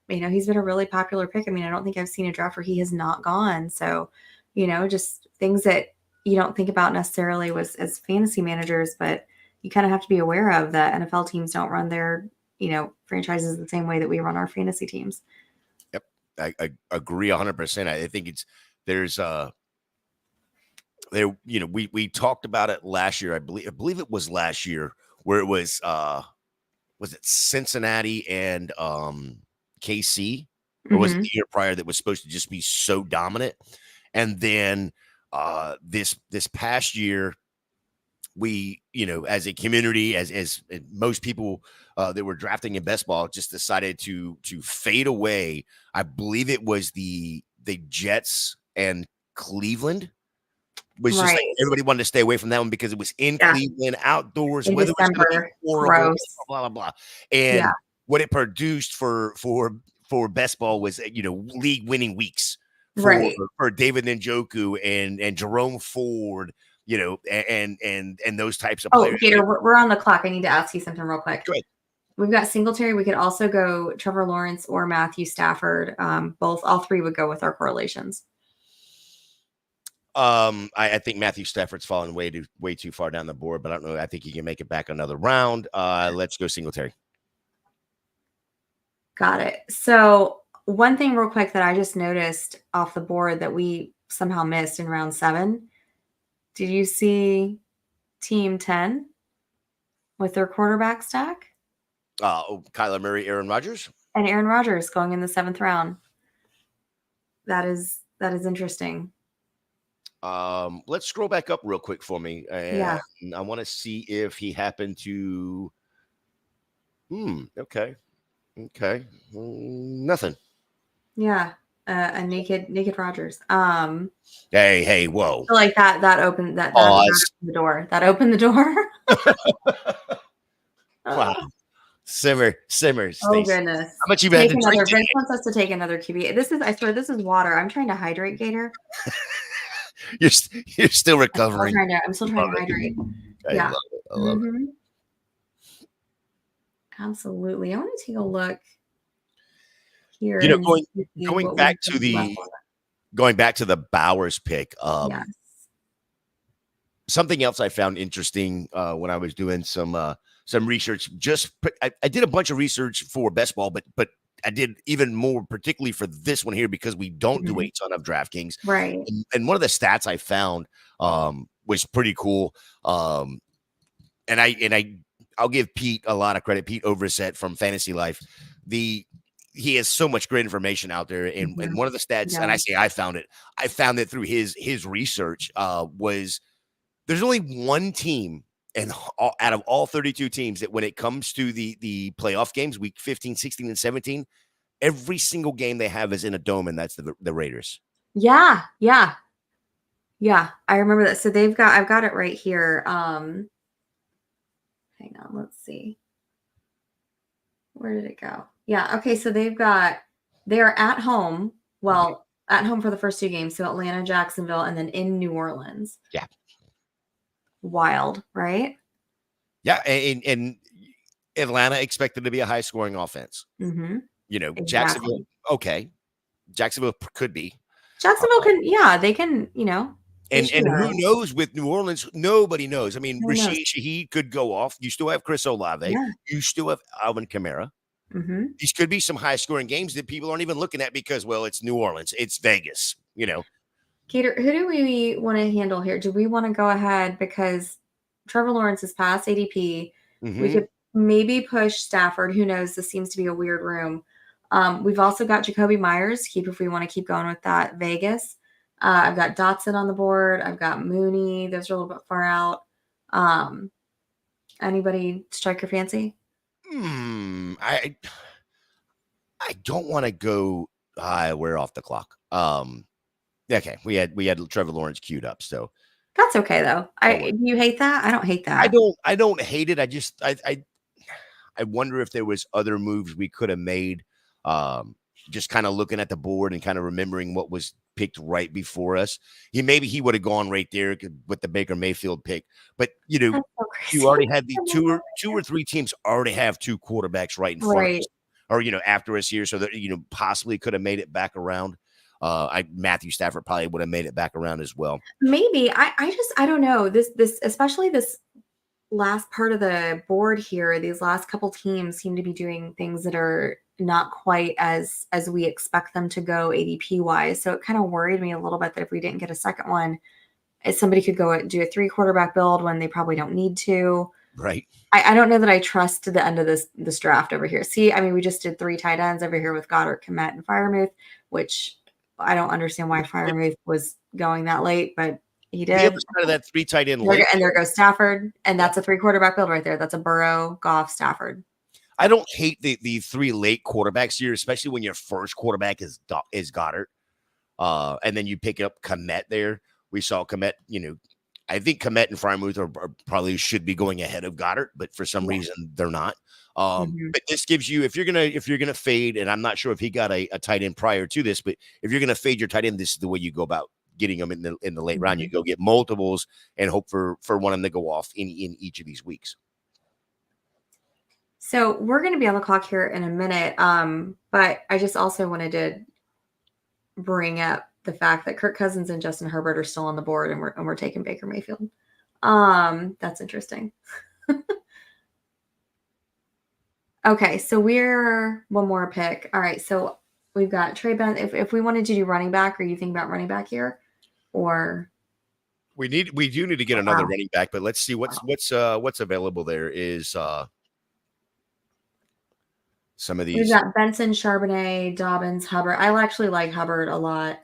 He's been a really popular pick. I mean, I don't think I've seen a draft where he has not gone. So, just things that you don't think about necessarily was as fantasy managers, but you kind of have to be aware of that NFL teams don't run their, franchises the same way that we run our fantasy teams. Yep. I agree 100%. I think there's there we talked about it last year. I believe it was last year where it was it Cincinnati and KC, or was it Mhm. the year prior that was supposed to just be so dominant? And then this past year we, as a community, as most people that were drafting in best ball, just decided to fade away. I believe it was the Jets and Cleveland. Was just like Right. everybody wanted to stay away from that one because it was in Cleveland, outdoors, In weather was going to be December. horrible, Gross. blah, blah, blah. And what it produced for best ball was, league winning weeks for David Njoku and Jerome Ford, and those types of players. Gator, we're on the clock. I need to ask you something real quick. Go ahead. We've got Singletary. We could also go Trevor Lawrence or Matthew Stafford. All three would go with our correlations. I think Matthew Stafford's fallen way too far down the board, but I don't know. I think he can make it back another round. Let's go Singletary. Got it. So one thing real quick that I just noticed off the board that we somehow missed in round 7. Did you see Team 10 with their quarterback stack? Kyler Murray, Aaron Rodgers. And Aaron Rodgers going in the 7th round. That is interesting. Let's scroll back up real quick for me. Yeah. I want to see if he happened to. Okay. Nothing. Yeah. A naked Rodgers. Hey, whoa. So like that opened the door. That opened the door. Wow. Simmer, Stacy. Oh goodness. How much you had to drink? Vince wants us to take another QB. I swear this is water. I'm trying to hydrate, Gator. You're still recovering. I'm still trying to hydrate. I love it. Absolutely. I want to take a look here. Going back to the Bowers pick. Yes. Something else I found interesting when I was doing some research. I did a bunch of research for best ball, but I did even more particularly for this one here because we don't do a ton of DraftKings. Right. And one of the stats I found was pretty cool. And I'll give Pete a lot of credit. Pete Overset from Fantasy Life. He has so much great information out there. And one of the stats, and I found it through his research, was there's only one team and out of all 32 teams that when it comes to the playoff games, week 15, 16, and 17, every single game they have is in a dome, and that's the Raiders. Yeah. I remember that. So I've got it right here. Hang on, let's see. Where did it go? Yeah. Okay. So they're at home. Well, at home for the first 2 games. So Atlanta, Jacksonville, and then in New Orleans. Yeah. Wild, right? Yeah. And Atlanta expected to be a high scoring offense. Exactly. Jacksonville. Okay. Jacksonville could be. Jacksonville they can, And who knows with New Orleans? Nobody knows. I mean, Rashid Shaheed could go off. You still have Chris Olave. Yeah. You still have Alvin Kamara. These could be some high-scoring games that people aren't even looking at because, well, it's New Orleans. It's Vegas, Gator, who do we want to handle here? Do we want to go ahead because Trevor Lawrence is past ADP? We could maybe push Stafford. Who knows? This seems to be a weird room. We've also got Jacoby Myers. If we want to keep going with that. Vegas. I've got Dotson on the board. I've got Mooney. Those are a little bit far out. Anybody strike your fancy? I don't want to go. We're off the clock. Okay, we had Trevor Lawrence queued up, so that's okay though. Do you hate that? I don't hate that. I don't hate it. I just I wonder if there was other moves we could have made. Just kind of looking at the board and kind of remembering what was picked right before us. Maybe he would have gone right there with the Baker Mayfield pick. But you already had the two or three teams already have 2 quarterbacks right in front of us, or after us here, so that possibly could have made it back around. Matthew Stafford probably would have made it back around as well. Maybe. I don't know. This especially this last part of the board here, these last couple teams seem to be doing things that are not quite as we expect them to go ADP wise. So it kind of worried me a little bit that if we didn't get a second one, somebody could go do a 3 quarterback build when they probably don't need to. Right. I don't know that I trust the end of this draft over here. See, I mean, we just did 3 tight ends over here with Goddard, Kmet, and Freiermuth, which I don't understand why Freiermuth was going that late, but He The did. other side of that 3 tight end late. And there goes Stafford. And that's a 3 quarterback build right there. That's a Burrow, Goff, Stafford. I don't hate the 3 late quarterbacks here, especially when your first quarterback is Goddard. And then you pick up Komet there. We saw Komet, I think Komet and Frymouth are probably should be going ahead of Goddard, but for some reason they're not. But this gives you, if you're gonna fade, and I'm not sure if he got a tight end prior to this, but if you're gonna fade your tight end, this is the way you go about getting them in the late round. You go get multiples and hope for one of them to go off in each of these weeks. So we're going to be on the clock here in a minute, but I just also wanted to bring up the fact that Kirk Cousins and Justin Herbert are still on the board, and we're taking Baker Mayfield. That's interesting. Okay, so we're one more pick. All right, so we've got Trey Ben. If we wanted to do running back, are you thinking about running back here, or we do need to get another running back? But let's see what's available. There is some of these. We've got Benson, Charbonnet, Dobbins, Hubbard. I actually like Hubbard a lot.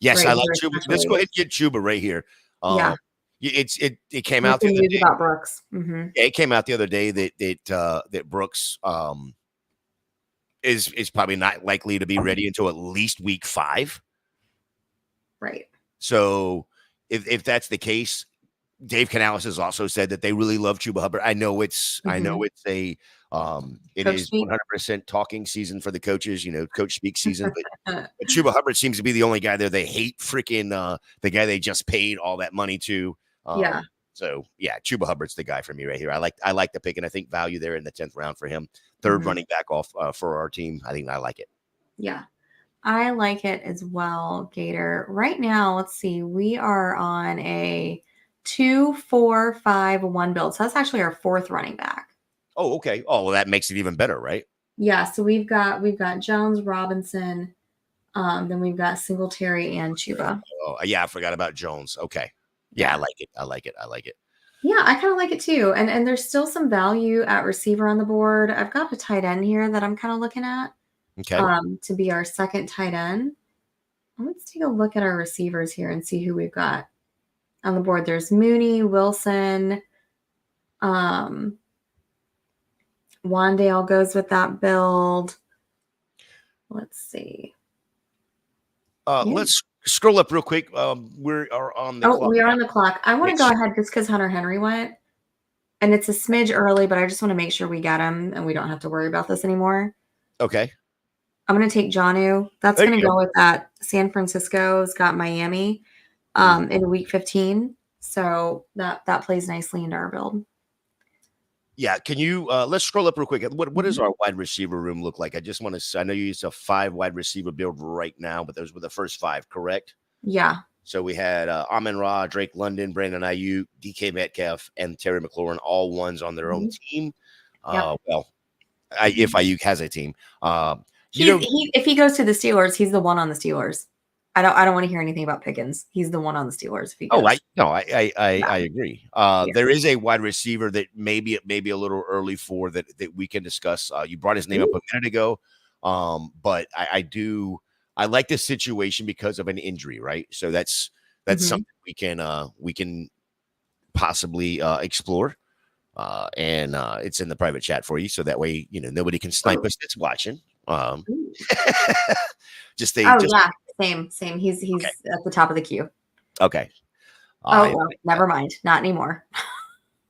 Yes, I like Chuba. Let's go ahead and get Chuba right here. Yeah. It came out the other day about Brooks. Mm-hmm. Yeah, it came out the other day that Brooks is probably not likely to be ready until at least week 5. Right. So if that's the case, Dave Canales has also said that they really love Chuba Hubbard. I know it's it is 100% talking season for the coaches, coach speak season, but Chuba Hubbard seems to be the only guy there they hate, freaking the guy they just paid all that money to. Yeah. So yeah, Chuba Hubbard's the guy for me right here. I like the pick, and I think value there in the 10th round for him. Third running back off for our team. I think I like it. Yeah, I like it as well, Gator. Right now, let's see. We are on a 2-4-5-1 build. So that's actually our 4th running back. Oh, okay. Oh, well, that makes it even better, right? Yeah. So we've got Jones, Robinson, then we've got Singletary and Chuba. Oh, yeah, I forgot about Jones. Okay. Yeah, I like it. Yeah, I kind of like it too. And there's still some value at receiver on the board. I've got a tight end here that I'm kind of looking at. Okay. To be our second tight end. Let's take a look at our receivers here and see who we've got on the board. There's Mooney, Wilson, Wandale goes with that build. Let's see. Let's scroll up real quick. We are on the clock. We are on the clock. I want to go ahead just because Hunter Henry went. And it's a smidge early, but I just want to make sure we get him and we don't have to worry about this anymore. Okay. I'm going to take Jonnu. That's going to go with that. San Francisco's got Miami in week 15. So that plays nicely into our build. Yeah. Can you let's scroll up real quick. What does our wide receiver room look like? I just want to, I know you used a 5 wide receiver build right now, but those were the first 5, correct? Yeah. So we had Amon-Ra, Drake London, Brandon Ayuk, DK Metcalf, and Terry McLaurin, all ones on their own team. Well, if Ayuk has a team. If he goes to the Steelers, he's the one on the Steelers. I don't want to hear anything about Pickens. He's the one on the Steelers. If he goes. I agree. There is a wide receiver that maybe it may be a little early for that we can discuss. You brought his name up a minute ago, but I like this situation because of an injury, right? So that's something we can possibly explore. And it's in the private chat for you, so that way nobody can snipe us that's watching. Same. He's okay. At the top of the queue. Okay. Never mind. Not anymore.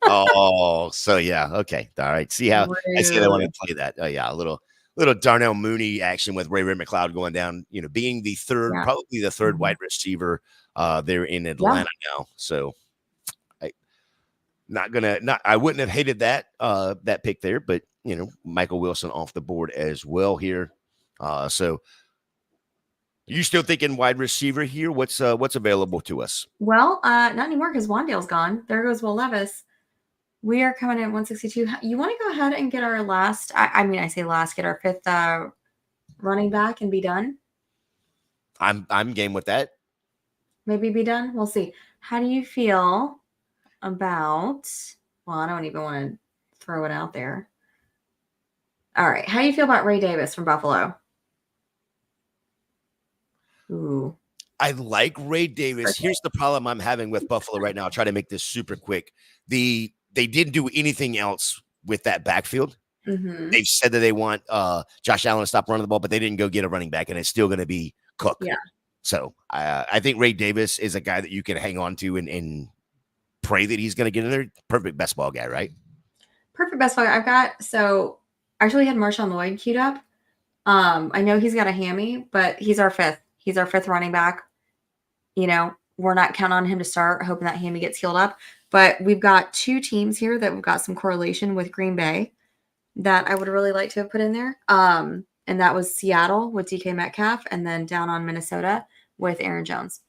So yeah. Okay. All right. See how I see they want to play that. A little Darnell Mooney action with Ray Ray-McCloud going down, being the third, probably the third wide receiver there in Atlanta now. So I wouldn't have hated that pick there, but Michael Wilson off the board as well here. So you still thinking wide receiver here? What's available to us? Well, not anymore because Wandale's gone. There goes Will Levis. We are coming in at 162. You want to go ahead and get our last, get our 5th running back and be done? I'm game with that. Maybe be done? We'll see. How do you feel about, I don't even want to throw it out there. All right. How do you feel about Ray Davis from Buffalo? Ooh. I like Ray Davis. Here's the problem I'm having with Buffalo right now. I'll try to make this super quick. They didn't do anything else with that backfield. Mm-hmm. They've said that they want Josh Allen to stop running the ball, but they didn't go get a running back, and it's still going to be Cook. Yeah. So I think Ray Davis is a guy that you can hang on to and pray that he's going to get in there. Perfect best ball guy, right? Perfect best ball. I've got, so I actually had Marshawn Lloyd queued up. I know he's got a hammy, but he's our fifth. He's our fifth running back. You know, we're not counting on him to start, hoping that hammy gets healed up. But we've got two teams here that we've got some correlation with Green Bay that I would really like to have put in there. And that was Seattle with DK Metcalf, and then down on Minnesota with Aaron Jones.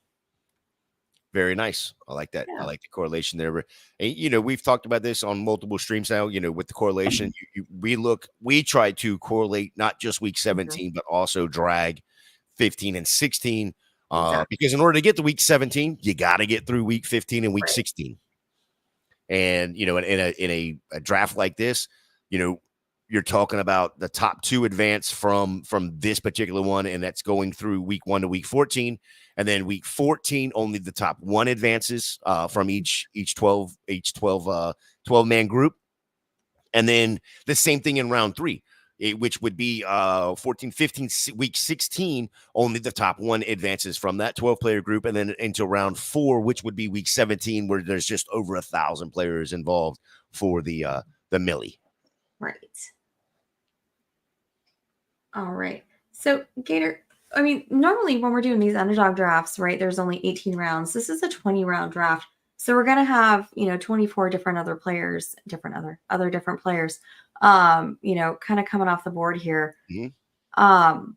Very nice. I like that. Yeah. I like the correlation there. And, you know, we've talked about this on multiple streams now, you know, with the correlation. We try to correlate not just week 17, but also drag 15 and 16. Exactly. Because in order to get to week 17, you got to get through week 15 and week 16. And, you know, in a draft like this, you know, you're talking about the top two advance from this particular one, and that's going through week 1 to week 14. And then week 14, only the top one advances from each 12 man group. And then the same thing in round 3, which would be 14, 15, week 16, only the top one advances from that 12-player group. And then into round 4, which would be week 17, where there's just over 1,000 players involved for the millie. Right. All right. So, Gator, I mean, normally when we're doing these underdog drafts, right, there's only 18 rounds. This is a 20-round draft. So we're going to have, you know, 24 different other players, different players, you know, kind of coming off the board here. Mm-hmm.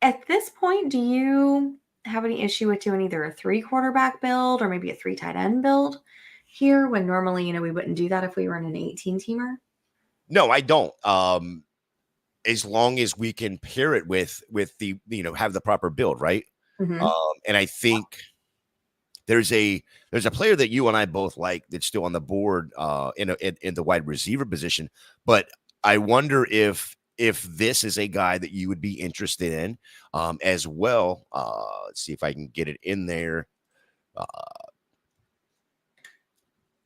At this point, do you have any issue with doing either a 3-quarterback build or maybe a 3 tight end build here, when normally, you know, we wouldn't do that if we were in an 18-teamer? No, I don't. As long as we can pair it with the, you know, have the proper build, right? Mm-hmm. And I think there's a player that you and I both like that's still on the board in the wide receiver position, but I wonder if this is a guy that you would be interested in as well. Let's see if I can get it in there.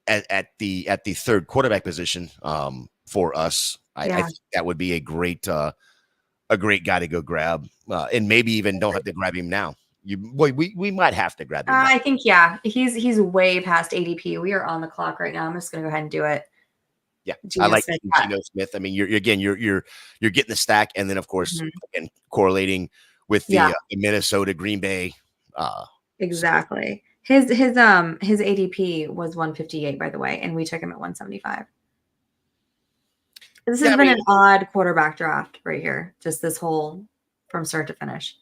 At the third quarterback position for us, I think that would be a great guy to go grab, and maybe even don't have to grab him now. We might have to grab him. I think he's way past ADP. We are on the clock right now. I'm just going to go ahead and do it. Yeah, I like Geno Smith. I mean, you're getting the stack, and then of course, again, correlating with the Minnesota Green Bay. Exactly. His ADP was 158, by the way, and we took him at 175. This has been an odd quarterback draft right here, just this whole from start to finish.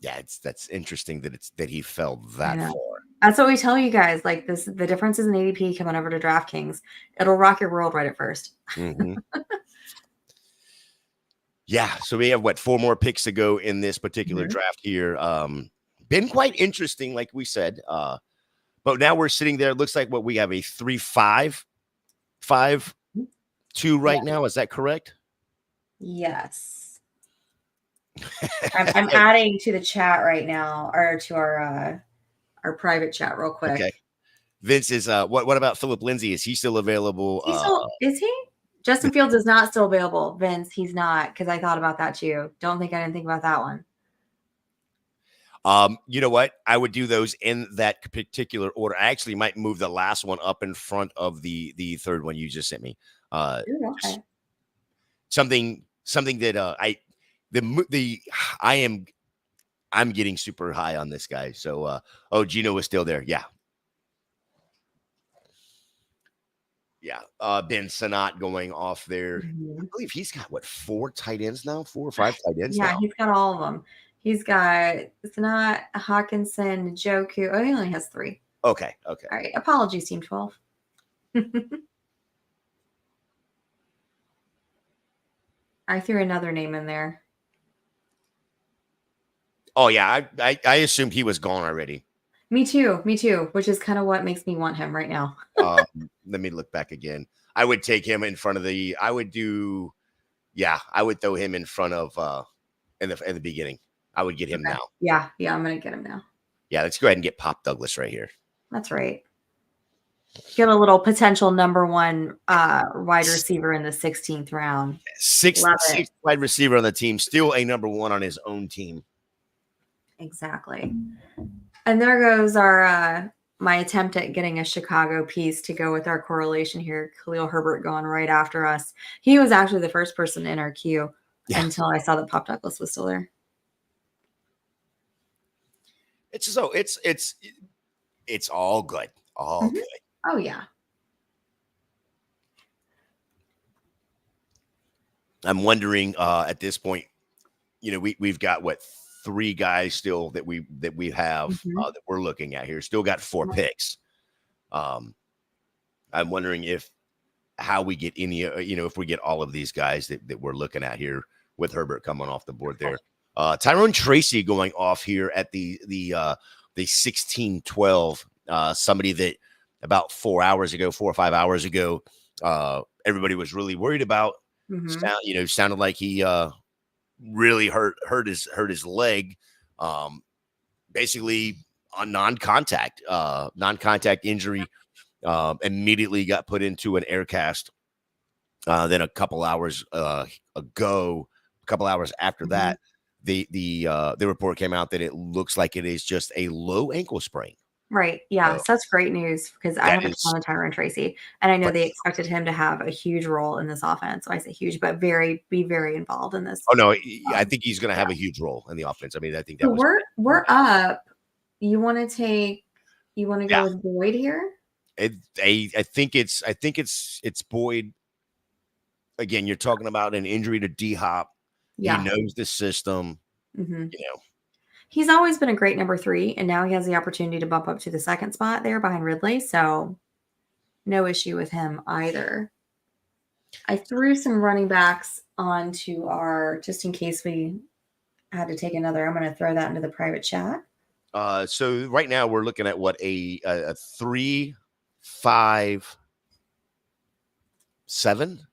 Yeah, that's interesting that he fell that far. That's what we tell you guys. Like this, the differences in ADP coming over to DraftKings, it'll rock your world right at first. Mm-hmm. Yeah, so we have 4 more picks to go in this particular draft here. Been quite interesting, like we said. But now we're sitting there. It looks like we have a 3-5-5-2 right now. Is that correct? Yes. I'm adding to the chat right now, or to our private chat real quick. Okay. Vince is what about Philip Lindsay? Is he still available? Is he? Justin Fields is not still available. Vince, he's not, because I thought about that too. Don't think I didn't think about that one. You know what? I would do those in that particular order. I actually might move the last one up in front of the third one you just sent me. Okay. Something that I'm getting super high on this guy. So Geno is still there. Yeah. Yeah. Ben Sanat going off there. I believe he's got 4 tight ends now, 4 or 5 tight ends. Yeah, now. He's got all of them. He's got Sanat, Hawkinson, Njoku. Oh, he only has 3. Okay. All right. Apologies, Team 12. I threw another name in there. Oh yeah, I assumed he was gone already. Me too, which is kind of what makes me want him right now. Let me look back again. I would take him in front of I would throw him in front of in the beginning. I would get him Okay. now. Yeah, I'm gonna get him now. Yeah, let's go ahead and get Pop Douglas right here. That's right. Get a little potential number 1 wide receiver in the 16th round. Sixth Love it. wide receiver on the team, still a number 1 on his own team. Exactly. And there goes our my attempt at getting a Chicago piece to go with our correlation here. Khalil Herbert going right after us. He was actually the first person in our queue until I saw that Pop Douglas was still there. It's all good. All good. Oh yeah. I'm wondering at this point, we've got what 3 guys still that we have that we're looking at here. Still got 4 picks. I'm wondering how we get any, if we get all of these guys that we're looking at here with Herbert coming off the board there. Tyrone Tracy going off here at the 16-12. Somebody that about 4 or 5 hours ago, everybody was really worried about. Sounded like he really hurt his leg. Basically on non-contact injury. Immediately got put into an air cast. Then a couple hours after that, the report came out that it looks like it is just a low ankle sprain. Right. Yeah. So that's great news because I have a ton of Tyrone Tracy, and I know they expected him to have a huge role in this offense. So I say huge, but be very involved in this. Oh no, I think he's going to have a huge role in the offense. I mean, I think that we're up. You want to go with Boyd here? I think it's Boyd. Again, you're talking about an injury to D-Hop. Yeah. He knows the system. He's always been a great number 3, and now he has the opportunity to bump up to the 2nd spot there behind Ridley. So no issue with him either. I threw some running backs onto just in case we had to take another. I'm going to throw that into the private chat. So right now we're looking at what a 3, 5, 7,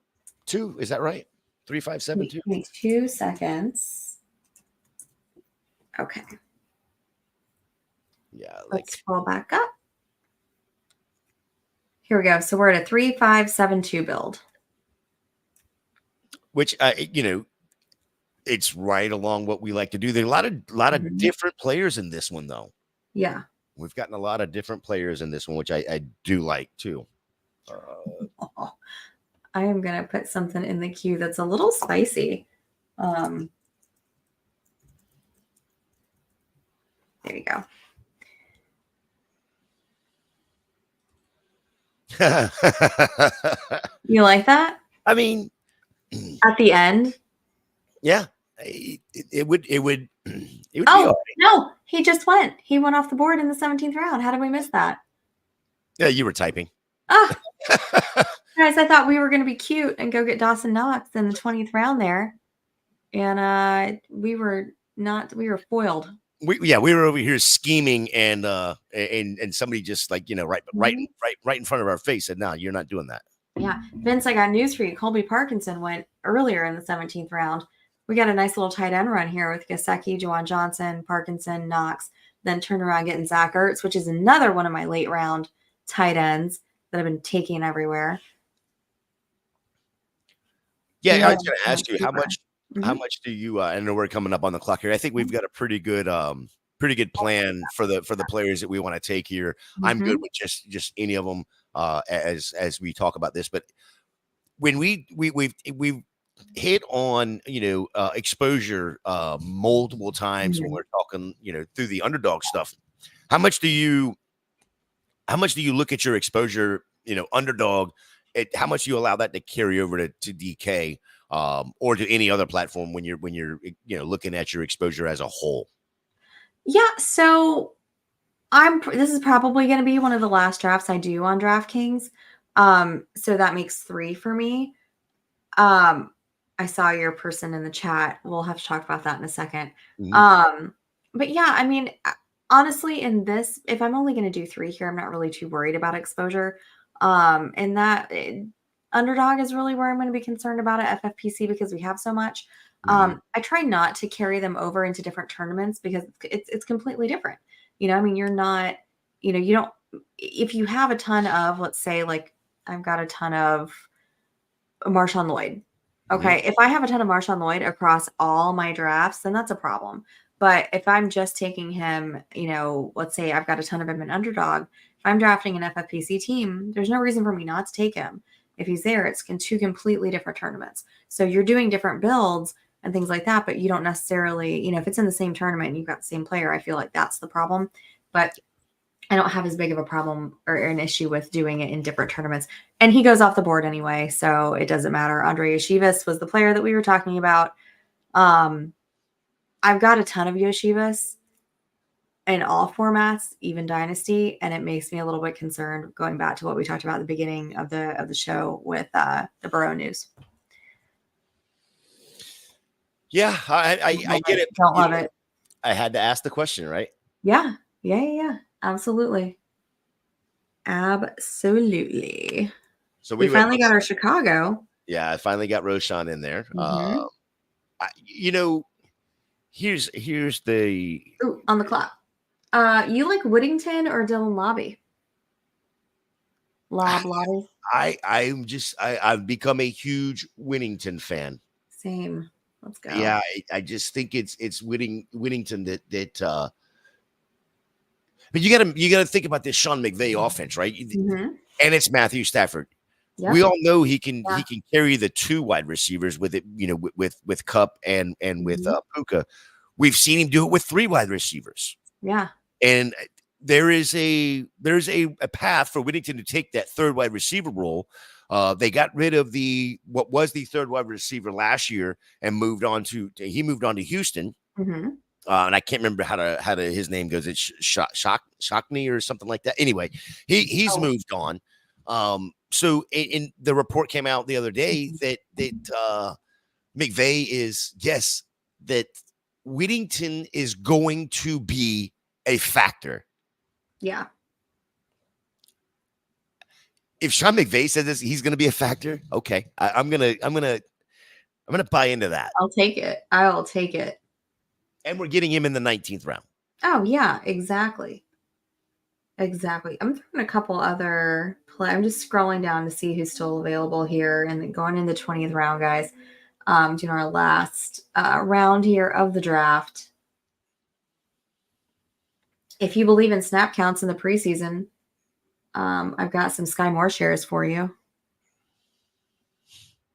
2. Is that right? 3, 5, 7, 2. Give me 2 seconds. Okay. Yeah. Let's scroll back up. Here we go. So we're at a 3, 5, 7, 2 build. Which it's right along what we like to do. There are a lot of different players in this one, though. Yeah. We've gotten a lot of different players in this one, which I do like too. I am going to put something in the queue that's a little spicy. There you go. You like that? I mean, at the end? Yeah. It would be all right. No, he just went. He went off the board in the 17th round. How did we miss that? Yeah, you were typing. Ah. Guys, I thought we were going to be cute and go get Dawson Knox in the 20th round there. And we were foiled. We were over here scheming and somebody just like, right in front of our face said, no, you're not doing that. Yeah. Vince, I got news for you. Colby Parkinson went earlier in the 17th round. We got a nice little tight end run here with Gesicki, Juwan Johnson, Parkinson, Knox, then turned around getting Zach Ertz, which is another one of my late round tight ends that I've been taking everywhere. Yeah, I was going to ask you how much do you? I know we're coming up on the clock here. I think we've got a pretty good plan for the players that we want to take here. I'm good with just any of them as we talk about this. But when we've hit on exposure multiple times when we're talking through the underdog stuff. How much do you look at your exposure underdog? How much do you allow that to carry over to DK or to any other platform when you're looking at your exposure as a whole? Yeah, so this is probably going to be one of the last drafts I do on DraftKings. So that makes 3 for me. I saw your person in the chat. We'll have to talk about that in a second. But yeah, I mean, honestly, in this, if I'm only going to do 3 here, I'm not really too worried about exposure. And that underdog is really where I'm going to be concerned about at FFPC because we have so much. I try not to carry them over into different tournaments because it's completely different. I mean, you're not, you don't, if you have a ton of, let's say, like I've got a ton of Marshawn Lloyd. Okay. If I have a ton of Marshawn Lloyd across all my drafts, then that's a problem. But if I'm just taking him, let's say I've got a ton of him in underdog. If I'm drafting an FFPC team, there's no reason for me not to take him. If he's there, it's in two completely different tournaments. So you're doing different builds and things like that, but you don't necessarily, if it's in the same tournament and you've got the same player, I feel like that's the problem. But I don't have as big of a problem or an issue with doing it in different tournaments. And he goes off the board anyway, so it doesn't matter. Andre Yeshivas was the player that we were talking about. I've got a ton of Yeshivas in all formats, even Dynasty, and it makes me a little bit concerned going back to what we talked about at the beginning of the show with the Burrow news. Yeah, I get it. Don't love it. I had to ask the question, right? Yeah. Absolutely. So we finally got our Chicago. Yeah, I finally got Roshan in there. Here's the on the clock. You like Whittington or Dylan Lobby? Lobby. I've become a huge Whittington fan. Same. Let's go. Yeah, I just think it's Whittington that but you gotta think about this Sean McVay offense, right? And it's Matthew Stafford. Yep. We all know he can carry the two wide receivers with it, with Cup and with Puka. We've seen him do it with three wide receivers. Yeah. And there's a path for Whittington to take that third wide receiver role. They got rid of what was the third wide receiver last year and moved on to Houston. And I can't remember how to his name goes. It's Shockney or something like that. Anyway, he's moved on. So in the report came out the other day that McVay that Whittington is going to be a factor. Yeah. If Sean McVay says this, he's going to be a factor. Okay, I'm gonna buy into that. I'll take it. I'll take it. And we're getting him in the 19th round. Oh yeah, exactly. I'm throwing a couple other play. I'm just scrolling down to see who's still available here, and then going in the 20th round, guys. Doing our last round here of the draft. If you believe in snap counts in the preseason, I've got some Sky Moore shares for you.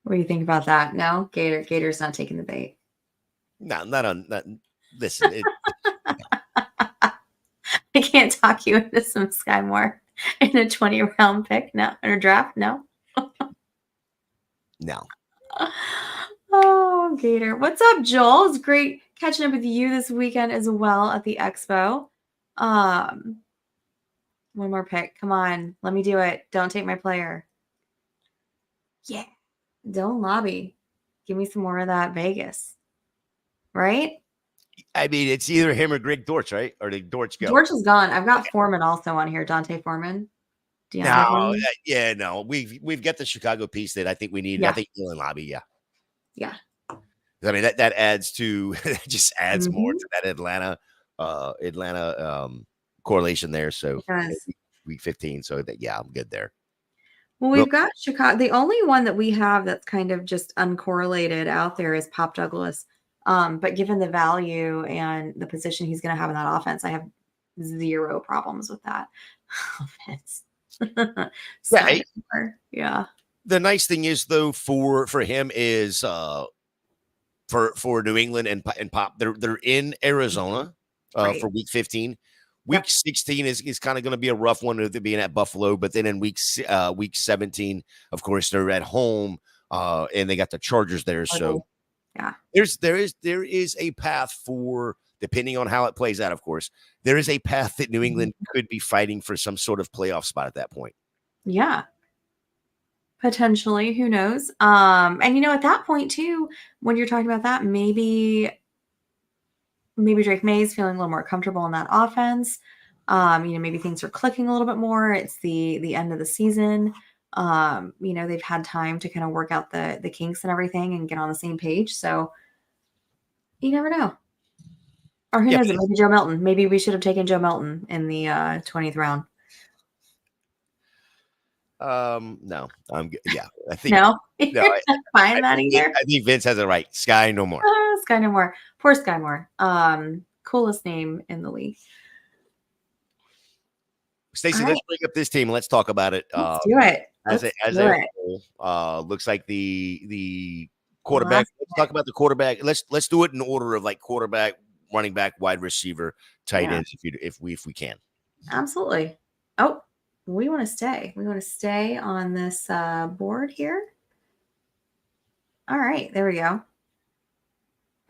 What do you think about that? No, Gator's not taking the bait. No, not on that. Listen, I can't talk you into some Sky Moore in a 20-round pick. No, in a draft. No. No. Oh, Gator. What's up, Joel? It's great catching up with you this weekend as well at the expo. One more pick. Come on. Let me do it. Don't take my player. Yeah. Don't lobby. Give me some more of that Vegas. Right? I mean, it's either him or Greg Dortch, right? Or did Dortch go? Dortch is gone. I've got Foreman also on here. Dante Foreman. No. We've got the Chicago piece that I think we need. Yeah. I think Dylan Lobby. Yeah. Yeah. I mean, that adds to just adds more to that Atlanta correlation there. So week 15. So that, yeah, I'm good there. Well, we've got Chicago. The only one that we have that's kind of just uncorrelated out there is Pop Douglas. But given the value and the position he's going to have in that offense, I have zero problems with that offense. Yeah. The nice thing is, though, for him is for New England and Pop, they're in Arizona for week 15. Week 16 is kind of going to be a rough one with it being at Buffalo, but then in week 17, of course, they're at home and they got the Chargers there. So yeah, there is a path for, depending on how it plays out, of course, there is a path that New England could be fighting for some sort of playoff spot at that point. Yeah. Potentially, who knows? And at that point too, when you're talking about that, maybe Drake May is feeling a little more comfortable in that offense. Maybe things are clicking a little bit more. It's the end of the season. They've had time to kind of work out the kinks and everything and get on the same page. So You never know. Or who Yeah, knows? It might be Joe Milton. Maybe we should have taken Joe Milton in the 20th round. no, yeah, I think No, no, you're not buying that either. I think Vince has it right. Sky no more. Sky Moore. Poor Sky Moore. Coolest name in the league. All Stacey, right, let's bring up this team. Let's talk about it. let's do it. As Let's a as do a it. whole, looks like the quarterback. Last Let's talk about the quarterback. Let's do it in order of like quarterback, running back, wide receiver, tight Yeah, ends, if we can. absolutely. Oh, we want to stay. We want to stay on this board here. All right, there we go.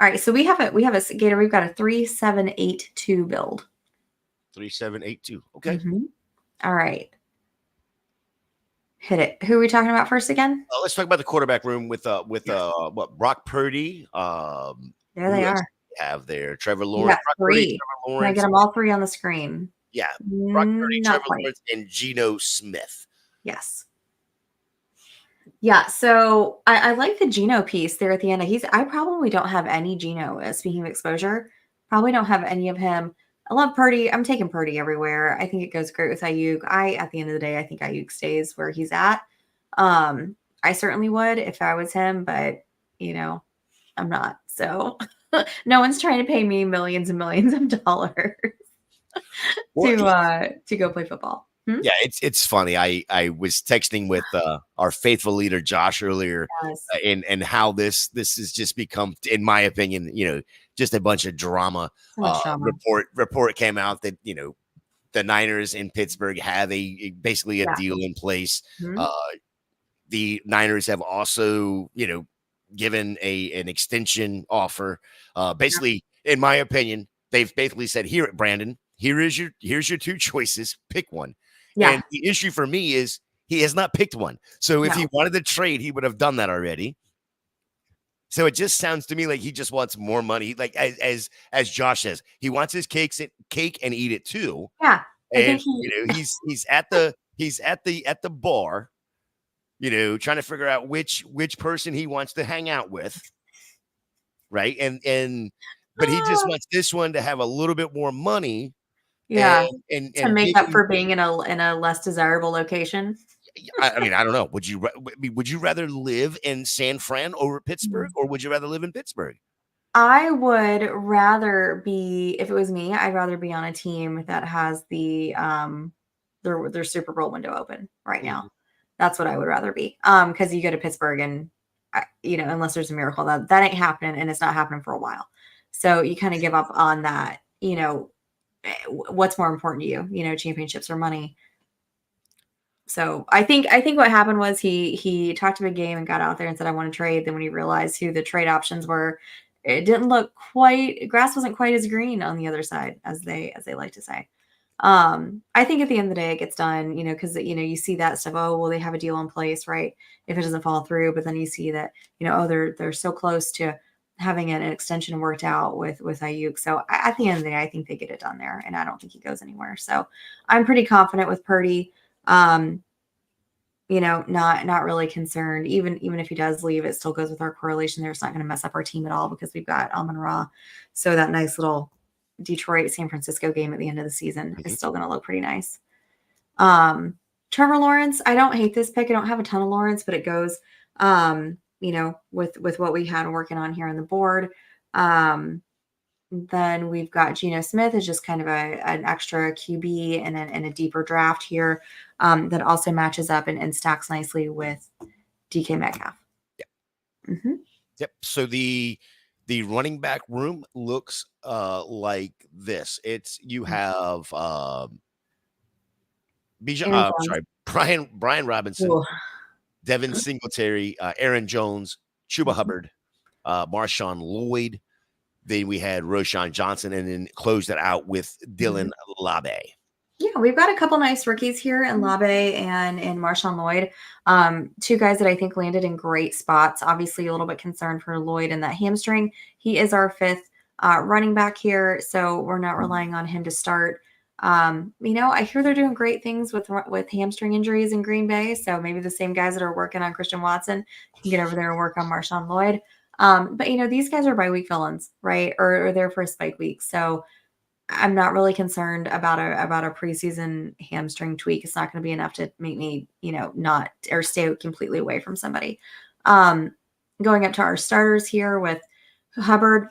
All right, so we have a Gator. We've got a 3782 build. 3782. Okay. All right. Hit it. Who are we talking about first again? Let's talk about the quarterback room with Yes. what Brock Purdy. There Who they else are. do we have there? Trevor You Lawrence, got Brock Purdy, three. Trevor Can I get Lawrence. them all three on the screen? Yeah, Brock Purdy, Not Trevor quite. Lawrence, and Geno Smith. Yes. Yeah. So I like the Geno piece there at the end. I probably don't have any Geno. Speaking of exposure, probably don't have any of him. I love Purdy. I'm taking Purdy everywhere. I think it goes great with Ayuk. At the end of the day, I think Ayuk stays where he's at. I certainly would if I was him, but I'm not. So no one's trying to pay me millions and millions of dollars Well, to go play football. yeah, it's funny. I was texting with our faithful leader Josh earlier, Yes. and how this has just become, in my opinion, just a bunch of drama. So much drama. Report came out that the Niners in Pittsburgh have basically a Yeah. deal in place. Mhm. The Niners have also given an extension offer. Basically, in my opinion, they've basically said, "Here, Brandon, here's your two choices. Pick one." Yeah. And the issue for me is he has not picked one. So if No. he wanted to trade, he would have done that already. So it just sounds to me like he just wants more money. Like as Josh says, he wants his cake and eat it too. Yeah. I And think he he's at the bar, trying to figure out which person he wants to hang out with, right? But he just wants this one to have a little bit more money, yeah, to and make up maybe for being in a less desirable location. I mean, I don't know. Would you rather live in San Fran over Pittsburgh, Mhm. or would you rather live in Pittsburgh? I would rather be, if it was me, I'd rather be on a team that has their Super Bowl window open right now. Mhm. That's what I would rather be. Because you go to Pittsburgh and unless there's a miracle, that ain't happening, and it's not happening for a while. So you kind of give up on that. What's more important to you? Championships or money. So I think what happened was he talked a big game and got out there and said, I want to trade. Then when he realized who the trade options were, it didn't look quite, grass wasn't quite as green on the other side, as they like to say. I think at the end of the day it gets done, because you see that stuff. Oh, well, they have a deal in place, right? If it doesn't fall through, but then you see that, oh, they're so close to having an extension worked out with Ayuk. So at the end of the day, I think they get it done there, and I don't think he goes anywhere. So I'm pretty confident with Purdy. Not really concerned. Even if he does leave, it still goes with our correlation there. It's not going to mess up our team at all because we've got Amon-Ra. So that nice little Detroit San Francisco game at the end of the season is still going to look pretty nice. Trevor Lawrence, I don't hate this pick. I don't have a ton of Lawrence, but it goes with what we had working on here on the board. Then we've got Geno Smith is just kind of an extra QB and a deeper draft here that also matches up and stacks nicely with DK Metcalf. Yeah. Mm-hmm. Yep. So the running back room looks like this. You have Brian Robinson, Ooh. Devin Singletary, Aaron Jones, Chuba Hubbard, Marshawn Lloyd. Then we had Roshan Johnson, and then closed it out with Dylan Labe. Yeah, we've got a couple nice rookies here in Labe and in Marshawn Lloyd. Two guys that I think landed in great spots. Obviously, a little bit concerned for Lloyd and that hamstring. He is our fifth running back here, so we're not relying on him to start. I hear they're doing great things with hamstring injuries in Green Bay, so maybe the same guys that are working on Christian Watson can get over there and work on Marshawn Lloyd. But these guys are bye-week villains, right? Or their first spike week. So I'm not really concerned about a preseason hamstring tweak. It's not going to be enough to make me, not or stay completely away from somebody. Going up to our starters here with Hubbard,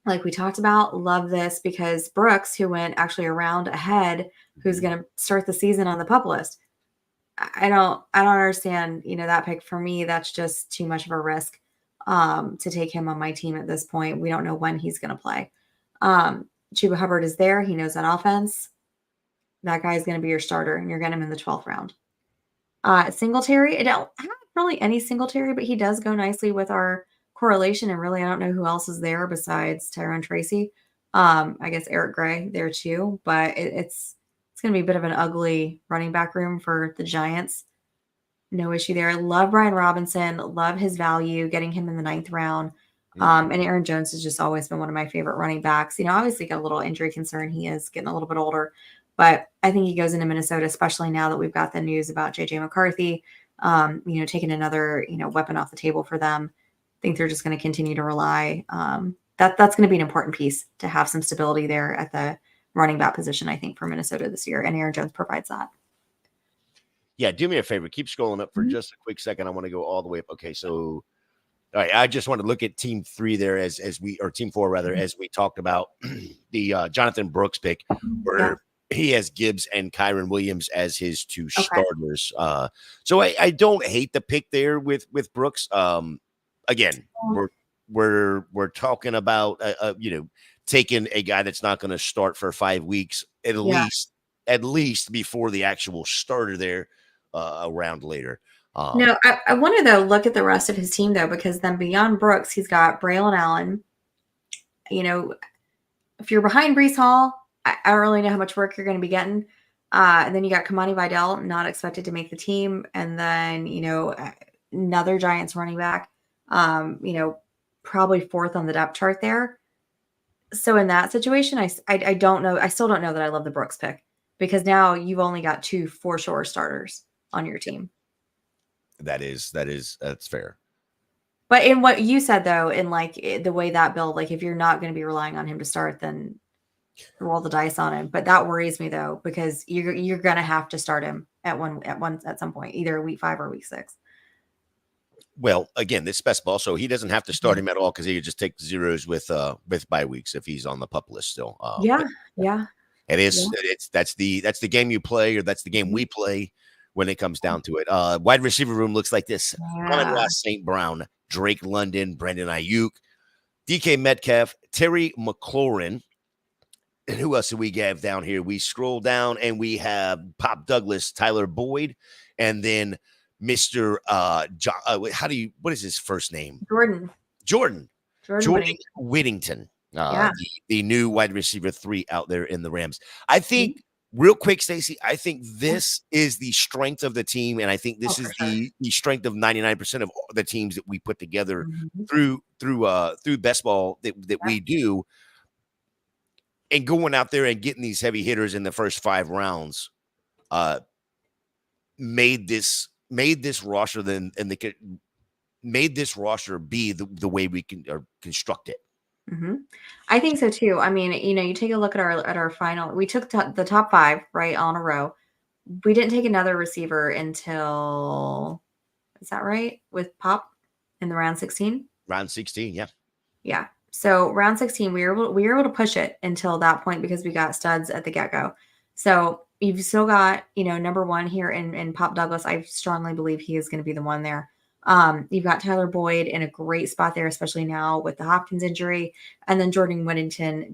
like we talked about, love this because Brooks, who went actually a round ahead, who's going to start the season on the pup list. I don't understand, that pick. For me, that's just too much of a risk to take him on my team at this point. We don't know when he's going to play. Chuba Hubbard is there. He knows that offense. That guy is going to be your starter, and you're getting him in the 12th round. Singletary, I don't have really any Singletary, but he does go nicely with our correlation, and really I don't know who else is there besides Tyrone Tracy. I guess Eric Gray there too, but it's going to be a bit of an ugly running back room for the Giants. No issue there. Love Brian Robinson. Love his value, getting him in the 9th round. And Aaron Jones has just always been one of my favorite running backs. Obviously got a little injury concern. He is getting a little bit older, but I think he goes into Minnesota, especially now that we've got the news about JJ McCarthy, taking another, weapon off the table for them. I think they're just going to continue to rely. That's going to be an important piece to have some stability there at the running back position, I think, for Minnesota this year. And Aaron Jones provides that. Yeah, do me a favor. Keep scrolling up for just a quick second. I want to go all the way up. Okay, so all right, I just want to look at team 3 there or team 4 rather, as we talked about the Jonathan Brooks pick, where he has Gibbs and Kyron Williams as his 2 starters. So I don't hate the pick there with Brooks. Again, we're talking about taking a guy that's not going to start for 5 weeks at least before the actual starter there a round later. No, I want to, though, look at the rest of his team, though, because then beyond Brooks, he's got Braylon Allen. If you're behind Breece Hall, I don't really know how much work you're going to be getting. And then you got Kamani Vidal, not expected to make the team. And then, another Giants running back, probably 4th on the depth chart there. So in that situation, I don't know. I still don't know that I love the Brooks pick, because now you've only got 2 for sure starters on your team. That's fair. But in what you said, though, in like the way that build, like if you're not going to be relying on him to start, then roll the dice on him. But that worries me, though, because you're going to have to start him at some point, either week 5 or week 6. Well, again, this best ball, so he doesn't have to start him at all, because he could just take zeros with bye weeks if he's on the pup list still. It is. That's the game you play, or that's the game we play when it comes down to it. Wide receiver room looks like this: Ross St. Brown, Drake London, Brandon Ayuk, DK Metcalf, Terry McLaurin. And who else do we have down here? We scroll down and we have Pop Douglas, Tyler Boyd, and then Mr. What is his first name? Jordan Whittington. The new wide receiver 3 out there in the Rams. I think, real quick, Stacy, I think this is the strength of the team, and I think this is the strength of 99% of the teams that we put together through best ball that we do. And going out there and getting these heavy hitters in the first 5 rounds made this roster made this roster be the way we can construct it. I think so too. I mean, you take a look at our final. We took the top 5 right on a row. We didn't take another receiver until, is that right? With Pop in the round 16. Round 16, yeah. So round 16, we were able to push it until that point because we got studs at the get-go. So you've still got, number 1 here in Pop Douglas. I strongly believe he is going to be the one there. You've got Tyler Boyd in a great spot there, especially now with the Hopkins injury. And then Jordan Whittington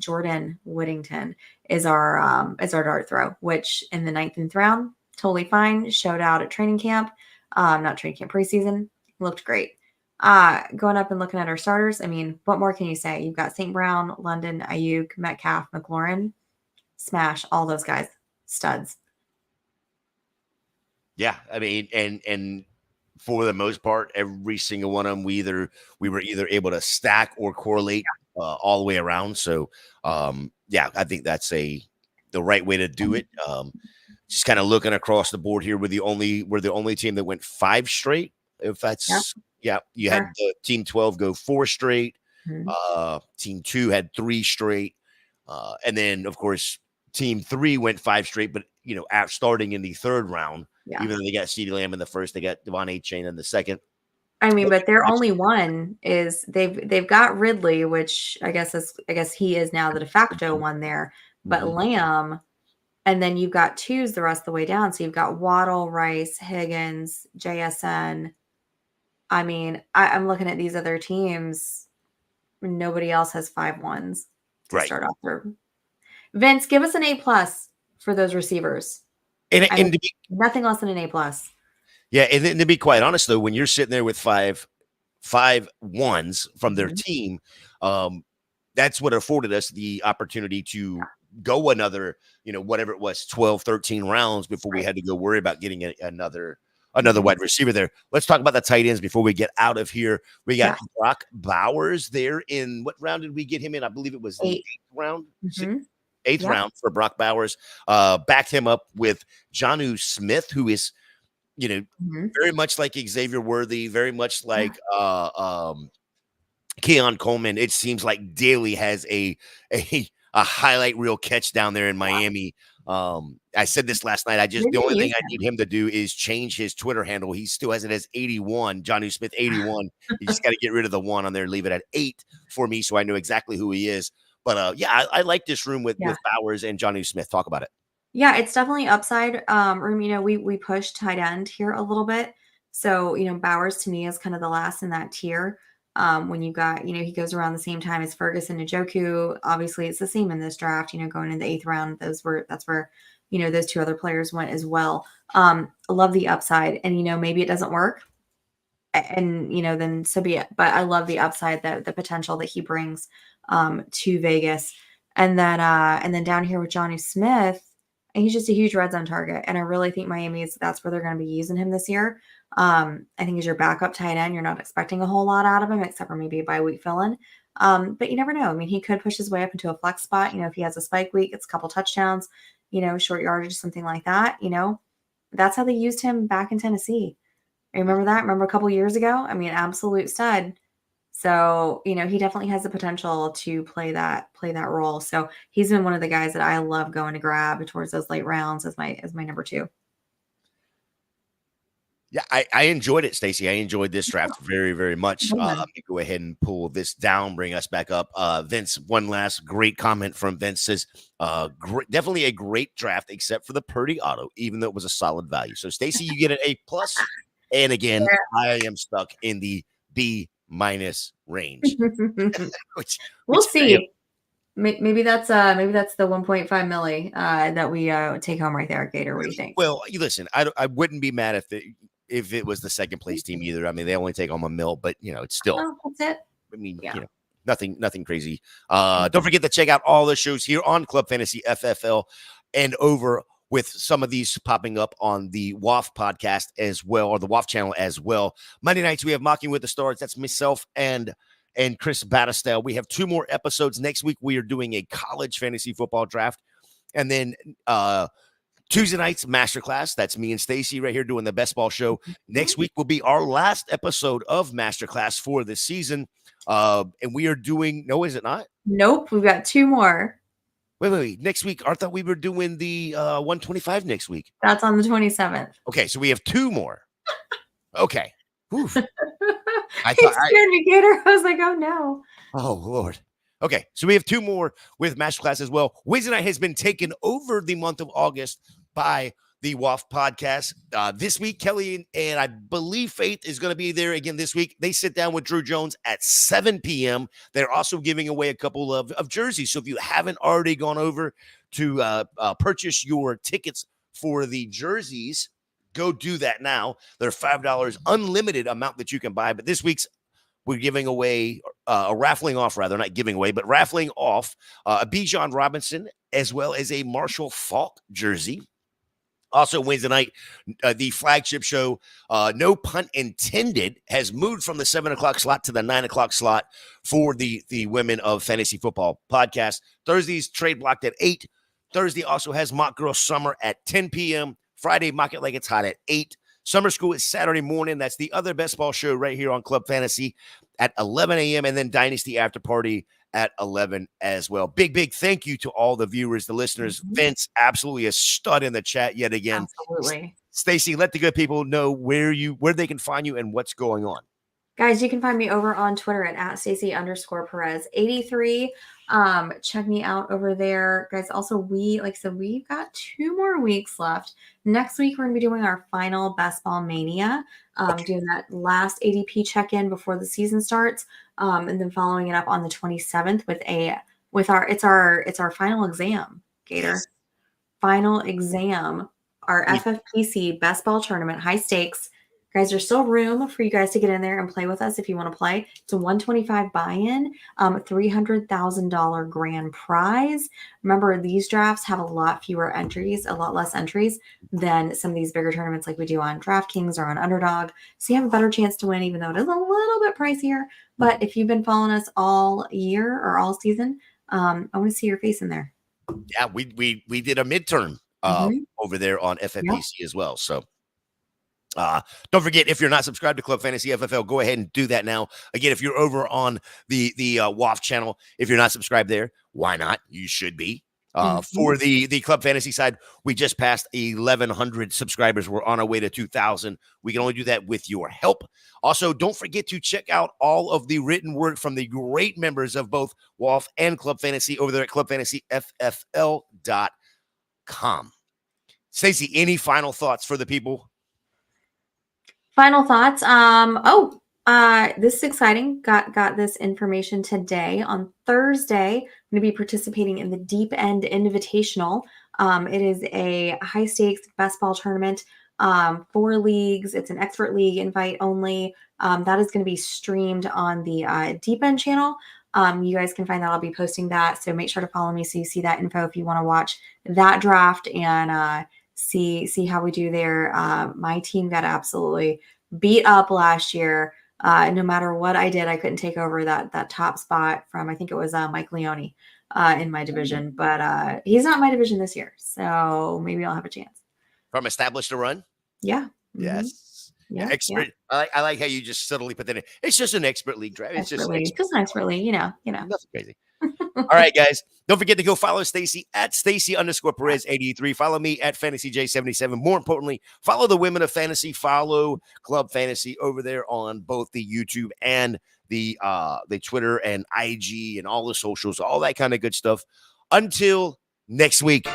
is our dart throw, which in the 9th round, totally fine. Showed out at training camp, not training camp, preseason, looked great. Going up and looking at our starters, I mean, what more can you say? You've got St. Brown, London, Ayuk, Metcalf, McLaurin, smash, all those guys, studs. Yeah, I mean, and for the most part, every single one of them, we were either able to stack or correlate all the way around. So, I think that's the right way to do it. Just kind of looking across the board here, we're the only team that went 5 straight. If Yep, that's yeah, you sure. had the team 12 go 4 straight. Mhm. Team 2 had 3 straight. And then of course team 3 went 5 straight, but starting in the third round, Yeah. even though they got CeeDee Lamb in the first, they got Devon A. Chain in the second. I mean, but their only one is they've got Ridley, which I guess he is now the de facto one there, but Mhm. Lamb, and then you've got twos the rest of the way down. So you've got Waddle, Rice, Higgins, JSN. I mean, I'm looking at these other teams. Nobody else has 5 ones to Right. start off their. Vince, give us an A+ for those receivers. And I mean, and to be nothing less than an A+. yeah, and then to be quite honest though, when you're sitting there with five ones from their Mhm. team, that's what afforded us the opportunity to go another, whatever it was, 12, 13 rounds before we Right. had to go worry about getting another Mhm. wide receiver there. Let's talk about the tight ends before we get out of here. We got Yeah. Brock Bowers there. In what round did we get him in? I believe it was the 8. eighth round. Mhm. Eighth Yep. round for Brock Bowers. Backed him up with Jonnu Smith, who is you know, Mhm. very much like Xavier Worthy, very much Yeah. like Keon Coleman. It seems like Daly has a highlight reel catch down there in Yeah. Miami. I said this last night. Maybe The only they thing use I him. need him to do is change his Twitter handle. He still has it as 81, Johnny Smith 81. You just got to get rid of the one on there, leave it at 8 for me, so I know exactly who he is. But yeah, I like this room with Yeah. Bowers and Johnny Smith. Talk about it. Yeah, it's definitely upside room. We push tight end here a little bit. So, Bowers to me is kind of the last in that tier. When you got, he goes around the same time as Ferguson and Njoku. Obviously, it's the same in this draft, going in the 8th round. That's where, those two other players went as well. I love the upside. And, maybe it doesn't work. And, then so be it. But I love the upside, the potential that he brings to Vegas. And then down here with Johnny Smith, and he's just a huge red zone target. And I really think that's where they're going to be using him this year. I think as your backup tight end, you're not expecting a whole lot out of him, except for maybe a bye week fill-in. But you never know. I mean, he could push his way up into a flex spot. If he has a spike week, it's a couple touchdowns, short yardage, something like that. That's how they used him back in Tennessee. Remember that? Remember a couple years ago? I mean, absolute stud. So, he definitely has the potential to play that role. So he's been one of the guys that I love going to grab towards those late rounds as my number 2. Yeah, I enjoyed it, Stacy. I enjoyed this draft very, very much. Let me go ahead and pull this down, bring us back up. Vince, one last great comment from Vince says, definitely a great draft, except for the Purdy auto, even though it was a solid value. So, Stacy, you get an A+. And again, I am stuck in the B- range, which We'll I am. see. Maybe that's the 1.5 milli that we take home right there, Gator. What do you think? Well, you listen, I wouldn't be mad if it was the second place team either. I mean, they only take home a mil, but it's still. Oh, that's it. I mean, Yeah. nothing crazy. Don't forget to check out all the shows here on Club Fantasy FFL and over with some of these popping up on the WAF podcast as well, or the WAF channel as well. Monday nights we have Mocking with the Stars. That's myself and Chris Battistel. We have 2 more episodes. Next week we are doing a college fantasy football draft. And then Tuesday nights, Masterclass. That's me and Stacy right here doing the best ball show. Next week will be our last episode of Masterclass for this season. And we are doing, no, is it not? Nope. We've got 2 more. Wait. Next week, I thought we were doing the 125 next week. That's on the 27th. Okay, so we have 2 more. Okay. Oof. He scared me, Gator. I was like, oh no. Oh, Lord. Okay, so we have 2 more with Masterclass as well. Wednesday night has been taken over the month of August by the WAF podcast. This week, Kelly and I believe Faith is going to be there again this week. They sit down with Drew Jones at 7 p.m. They're also giving away a couple of jerseys. So if you haven't already gone over to purchase your tickets for the jerseys, go do that now. They're $5 unlimited amount that you can buy. But this week's we're giving away raffling off a Bijan Robinson as well as a Marshall Faulk jersey. Also Wednesday night, the flagship show, no pun intended, has moved from the 7 o'clock slot to the 9 o'clock slot for the Women of Fantasy Football podcast. Thursday's trade blocked at 8. Thursday also has Mock Girl Summer at 10 p.m. Friday, Mock It Like It's Hot at 8. Summer school is Saturday morning. That's the other best ball show right here on Club Fantasy at 11 a.m. and then Dynasty After Party at 11 as well. Big thank you to all the viewers, the listeners. Vince, absolutely a stud in the chat yet again. Absolutely. Stacy, let the good people know where they can find you and what's going on. Guys, you can find me over on Twitter at Stacy_Perez83. Check me out over there. Guys, also, we've got 2 more weeks left. Next week, we're going to be doing our final Best Ball Mania, doing that last ADP check-in before the season starts, and then following it up on the 27th with our final exam, Gator. Yes. Final exam, our FFPC Best Ball Tournament, high stakes. Guys, there's still room for you guys to get in there and play with us if you want to play. It's a $125 buy-in, $300,000 grand prize. Remember, these drafts have a lot less entries than some of these bigger tournaments like we do on DraftKings or on Underdog. So you have a better chance to win, even though it is a little bit pricier. But if you've been following us all year or all season, I want to see your face in there. Yeah, we did a midterm over there on FFPC as well. So don't forget, if you're not subscribed to Club Fantasy FFL, go ahead and do that now. Again, if you're over on the WAF channel, if you're not subscribed there, why not? You should be. For the Club Fantasy side, we just passed 1,100 subscribers. We're on our way to 2,000. We can only do that with your help. Also, don't forget to check out all of the written work from the great members of both WAF and Club Fantasy over there at clubfantasyffl.com. Stacy, any final thoughts for the people? Final thoughts. This is exciting. Got this information today. On Thursday, I'm going to be participating in the Deep End Invitational. It is a high stakes best ball tournament. 4 leagues. It's an expert league, invite only. That is going to be streamed on the Deep End channel. You guys can find that. I'll be posting that. So make sure to follow me so you see that info if you want to watch that draft and see how we do there. My team got absolutely beat up last year. No matter what I did, I couldn't take over that top spot from, I think it was Mike Leone in my division, but he's not in my division this year. So maybe I'll have a chance. From established to run? Yeah. Yes. Yeah. Expert. Yeah. I like how you just subtly put that in. It's just an expert league draft. It's just an expert league, you know. Nothing crazy. All right, guys. Don't forget to go follow Stacy at Stacy_Perez83. Follow me at FantasyJ77. More importantly, follow the Women of Fantasy. Follow Club Fantasy over there on both the YouTube and the Twitter and IG and all the socials, all that kind of good stuff. Until next week.